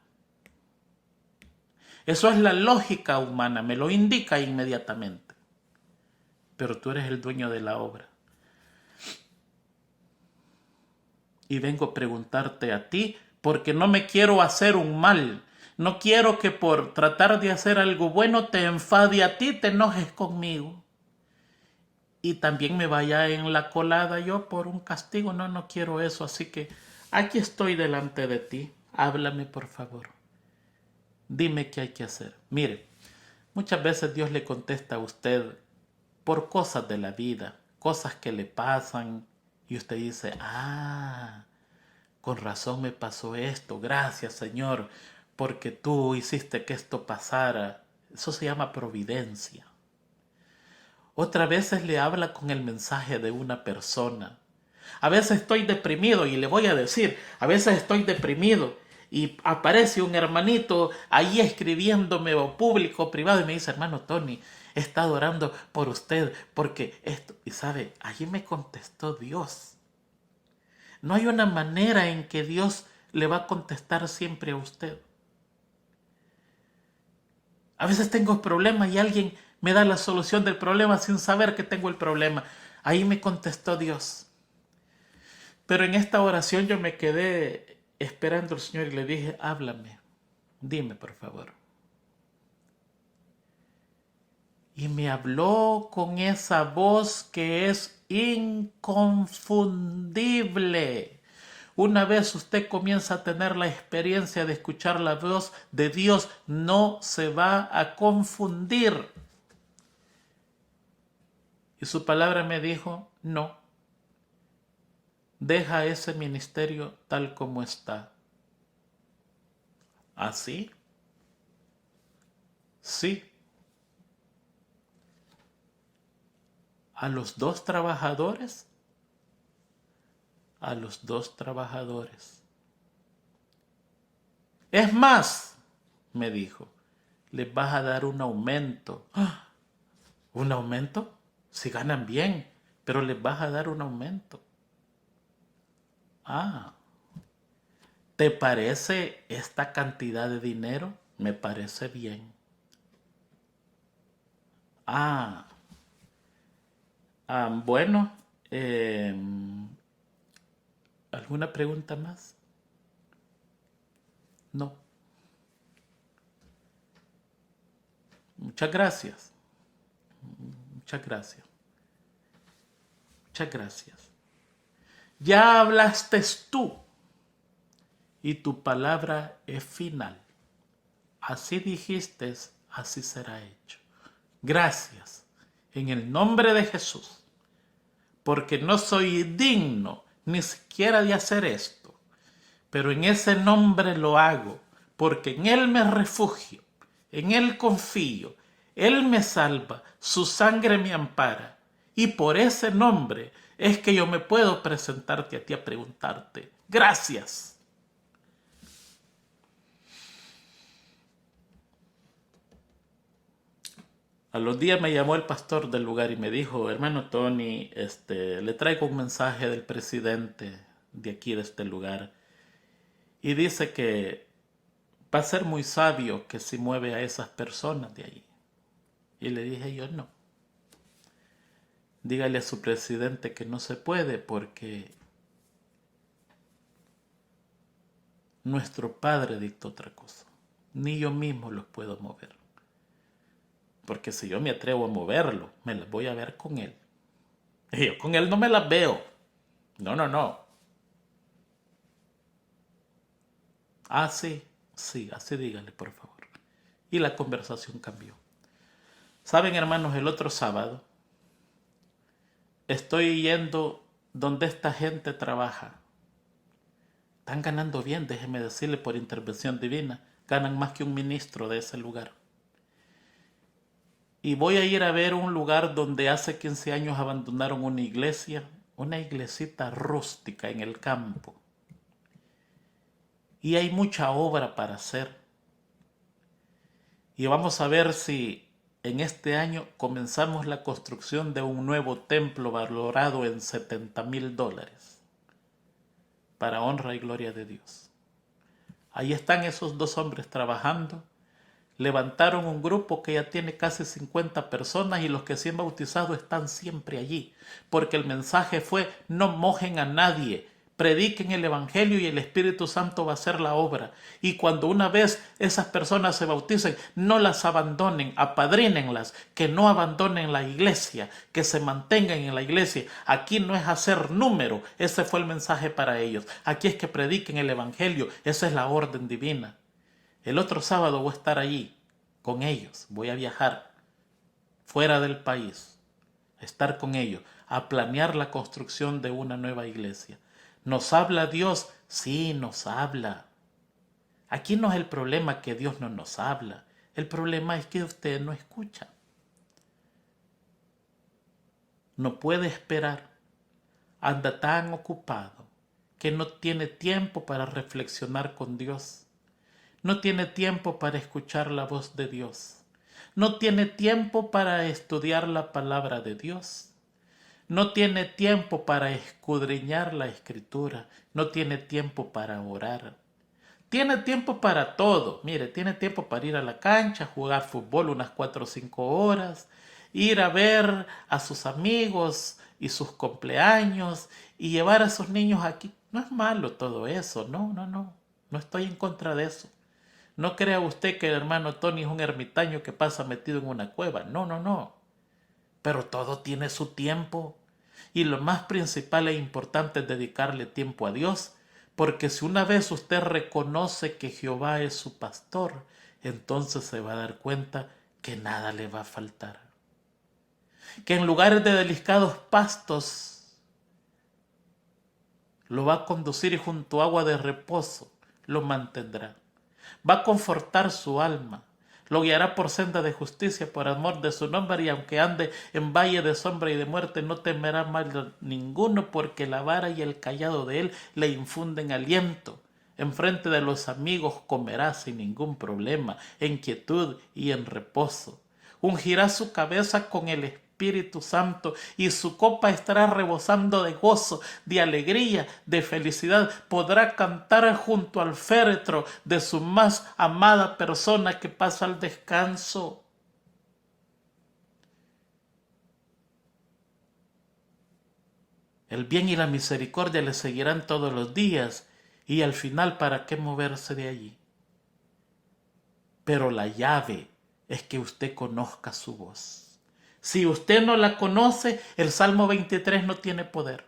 Eso es la lógica humana, me lo indica inmediatamente. Pero tú eres el dueño de la obra. Y vengo a preguntarte a ti porque no me quiero hacer un mal. No quiero que por tratar de hacer algo bueno te enfade a ti, te enojes conmigo. Y también me vaya en la colada yo por un castigo. No, no quiero eso. Así que aquí estoy delante de ti. Háblame, por favor. Dime qué hay que hacer. Mire, muchas veces Dios le contesta a usted por cosas de la vida, cosas que le pasan, y usted dice, con razón me pasó esto, gracias Señor, porque tú hiciste que esto pasara. Eso se llama providencia. Otras veces le habla con el mensaje de una persona. A veces estoy deprimido y le voy a decir, a veces estoy deprimido y aparece un hermanito ahí escribiéndome o público o privado y me dice, hermano Tony, he estado orando por usted porque esto, y sabe, allí me contestó Dios. No hay una manera en que Dios le va a contestar siempre a usted. A veces tengo problemas y alguien me da la solución del problema sin saber que tengo el problema. Ahí me contestó Dios. Pero en esta oración yo me quedé esperando al Señor y le dije, háblame, dime por favor. Y me habló con esa voz que es inconfundible. Una vez usted comienza a tener la experiencia de escuchar la voz de Dios, no se va a confundir. Y su palabra me dijo, no, deja ese ministerio tal como está. ¿Así? Sí. ¿A los dos trabajadores? A los dos trabajadores. Es más, me dijo, les vas a dar un aumento. ¿Un aumento? Si ganan bien, pero les vas a dar un aumento. ¿Te parece esta cantidad de dinero? Me parece bien. Bueno, ¿alguna pregunta más? No. Muchas gracias. Muchas gracias. Muchas gracias. Ya hablaste tú y tu palabra es final. Así dijiste, así será hecho. Gracias en el nombre de Jesús, porque no soy digno ni siquiera de hacer esto, pero en ese nombre lo hago, porque en Él me refugio, en Él confío, Él me salva, su sangre me ampara, y por ese nombre es que yo me puedo presentarte a ti a preguntarte, gracias. A los días me llamó el pastor del lugar y me dijo, hermano Tony, le traigo un mensaje del presidente de aquí, de este lugar, y dice que va a ser muy sabio que se mueve a esas personas de allí. Y le dije yo, no. Dígale a su presidente que no se puede porque nuestro padre dictó otra cosa. Ni yo mismo los puedo mover. Porque si yo me atrevo a moverlo, me las voy a ver con él. Y yo con él no me las veo. No, no, no. Ah, sí, sí, así dígale, por favor. Y la conversación cambió. Saben, hermanos, el otro sábado estoy yendo donde esta gente trabaja. Están ganando bien, déjeme decirle, por intervención divina. Ganan más que un ministro de ese lugar. Y voy a ir a ver un lugar donde hace 15 años abandonaron una iglesita rústica en el campo. Y hay mucha obra para hacer. Y vamos a ver si en este año comenzamos la construcción de un nuevo templo valorado en $70,000 para honra y gloria de Dios. Ahí están esos dos hombres trabajando. Levantaron un grupo que ya tiene casi 50 personas y los que se han bautizado están siempre allí, porque el mensaje fue: no mojen a nadie, prediquen el Evangelio y el Espíritu Santo va a hacer la obra. Y cuando una vez esas personas se bauticen, no las abandonen, apadrínenlas, que no abandonen la iglesia, que se mantengan en la iglesia. Aquí no es hacer número, ese fue el mensaje para ellos. Aquí es que prediquen el Evangelio, esa es la orden divina. El otro sábado voy a estar allí con ellos, voy a viajar fuera del país, a estar con ellos, a planear la construcción de una nueva iglesia. ¿Nos habla Dios? Sí, nos habla. Aquí no es el problema que Dios no nos habla, el problema es que usted no escucha. No puede esperar, anda tan ocupado que no tiene tiempo para reflexionar con Dios. No tiene tiempo para escuchar la voz de Dios. No tiene tiempo para estudiar la palabra de Dios. No tiene tiempo para escudriñar la escritura. No tiene tiempo para orar. Tiene tiempo para todo. Mire, tiene tiempo para ir a la cancha, jugar fútbol unas 4 o 5 horas, ir a ver a sus amigos y sus cumpleaños y llevar a sus niños aquí. No es malo todo eso. No, no, no. No estoy en contra de eso. No crea usted que el hermano Tony es un ermitaño que pasa metido en una cueva. No, no, no. Pero todo tiene su tiempo. Y lo más principal e importante es dedicarle tiempo a Dios. Porque si una vez usted reconoce que Jehová es su pastor, entonces se va a dar cuenta que nada le va a faltar. Que en lugares de delicados pastos lo va a conducir y junto a agua de reposo lo mantendrá. Va a confortar su alma, lo guiará por senda de justicia por amor de su nombre, y aunque ande en valle de sombra y de muerte, no temerá mal ninguno, porque la vara y el cayado de él le infunden aliento. Enfrente de los amigos comerá sin ningún problema, en quietud y en reposo. Ungirá su cabeza con el Espíritu Santo y su copa estará rebosando de gozo, de alegría, de felicidad. Podrá cantar junto al féretro de su más amada persona que pasa al descanso. El bien y la misericordia le seguirán todos los días, y al final, ¿para qué moverse de allí? Pero la llave es que usted conozca su voz. Si usted no la conoce, el Salmo 23 no tiene poder.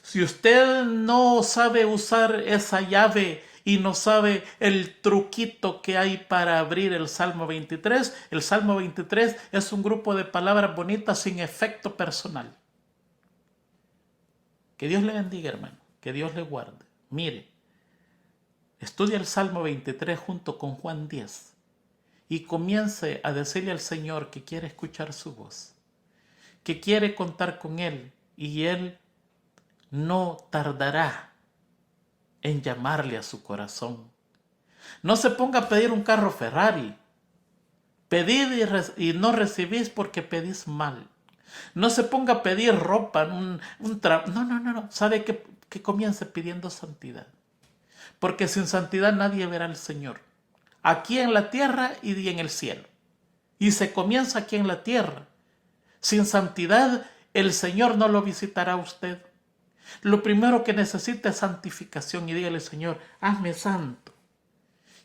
Si usted no sabe usar esa llave y no sabe el truquito que hay para abrir el Salmo 23 es un grupo de palabras bonitas sin efecto personal. Que Dios le bendiga, hermano. Que Dios le guarde. Mire, estudia el Salmo 23 junto con Juan 10 y comience a decirle al Señor que quiere escuchar su voz, que quiere contar con Él, y Él no tardará en llamarle a su corazón. No se ponga a pedir un carro Ferrari. Pedid y no recibís porque pedís mal. No se ponga a pedir ropa, no. Sabe que comience pidiendo santidad. Porque sin santidad nadie verá al Señor. Aquí en la tierra y en el cielo. Y se comienza aquí en la tierra. Sin santidad el Señor no lo visitará a usted. Lo primero que necesita es santificación, y dígale: Señor, hazme santo.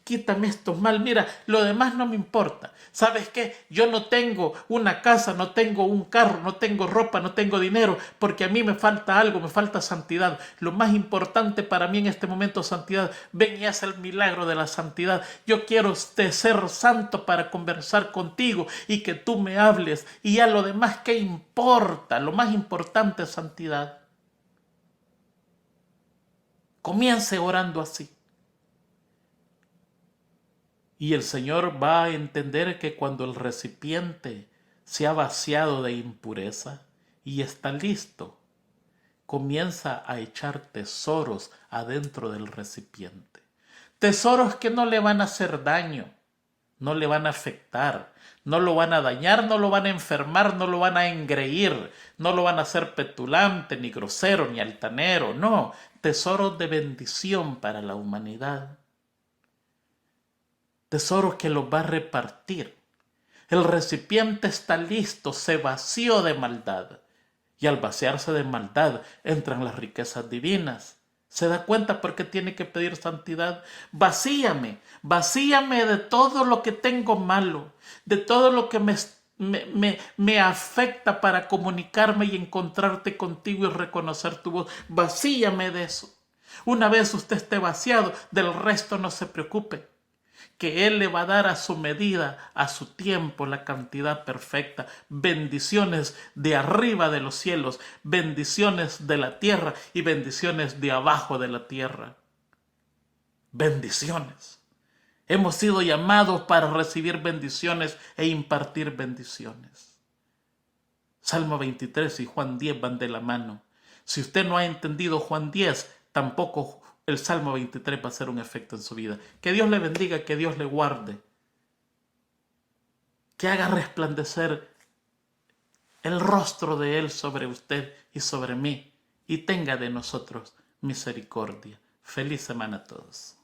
Quítame esto mal, mira, lo demás no me importa. ¿Sabes qué? Yo no tengo una casa, no tengo un carro, no tengo ropa, no tengo dinero, porque a mí me falta algo, me falta santidad. Lo más importante para mí en este momento es santidad. Ven y haz el milagro de la santidad. Yo quiero ser santo para conversar contigo y que tú me hables. Y ya lo demás, ¿qué importa? Lo más importante es santidad. Comience orando así. Y el Señor va a entender que cuando el recipiente se ha vaciado de impureza y está listo, comienza a echar tesoros adentro del recipiente. Tesoros que no le van a hacer daño, no le van a afectar, no lo van a dañar, no lo van a enfermar, no lo van a engreír, no lo van a hacer petulante, ni grosero, ni altanero. No, tesoros de bendición para la humanidad. Tesoros que los va a repartir. El recipiente está listo, se vació de maldad. Y al vaciarse de maldad entran las riquezas divinas. ¿Se da cuenta por qué tiene que pedir santidad? Vacíame de todo lo que tengo malo, de todo lo que me afecta para comunicarme y encontrarte contigo y reconocer tu voz. Vacíame de eso. Una vez usted esté vaciado, del resto no se preocupe, que Él le va a dar a su medida, a su tiempo, la cantidad perfecta. Bendiciones de arriba de los cielos, bendiciones de la tierra y bendiciones de abajo de la tierra. Bendiciones. Hemos sido llamados para recibir bendiciones e impartir bendiciones. Salmo 23 y Juan 10 van de la mano. Si usted no ha entendido Juan 10, tampoco el Salmo 23 va a hacer un efecto en su vida. Que Dios le bendiga, que Dios le guarde, que haga resplandecer el rostro de Él sobre usted y sobre mí, y tenga de nosotros misericordia. Feliz semana a todos.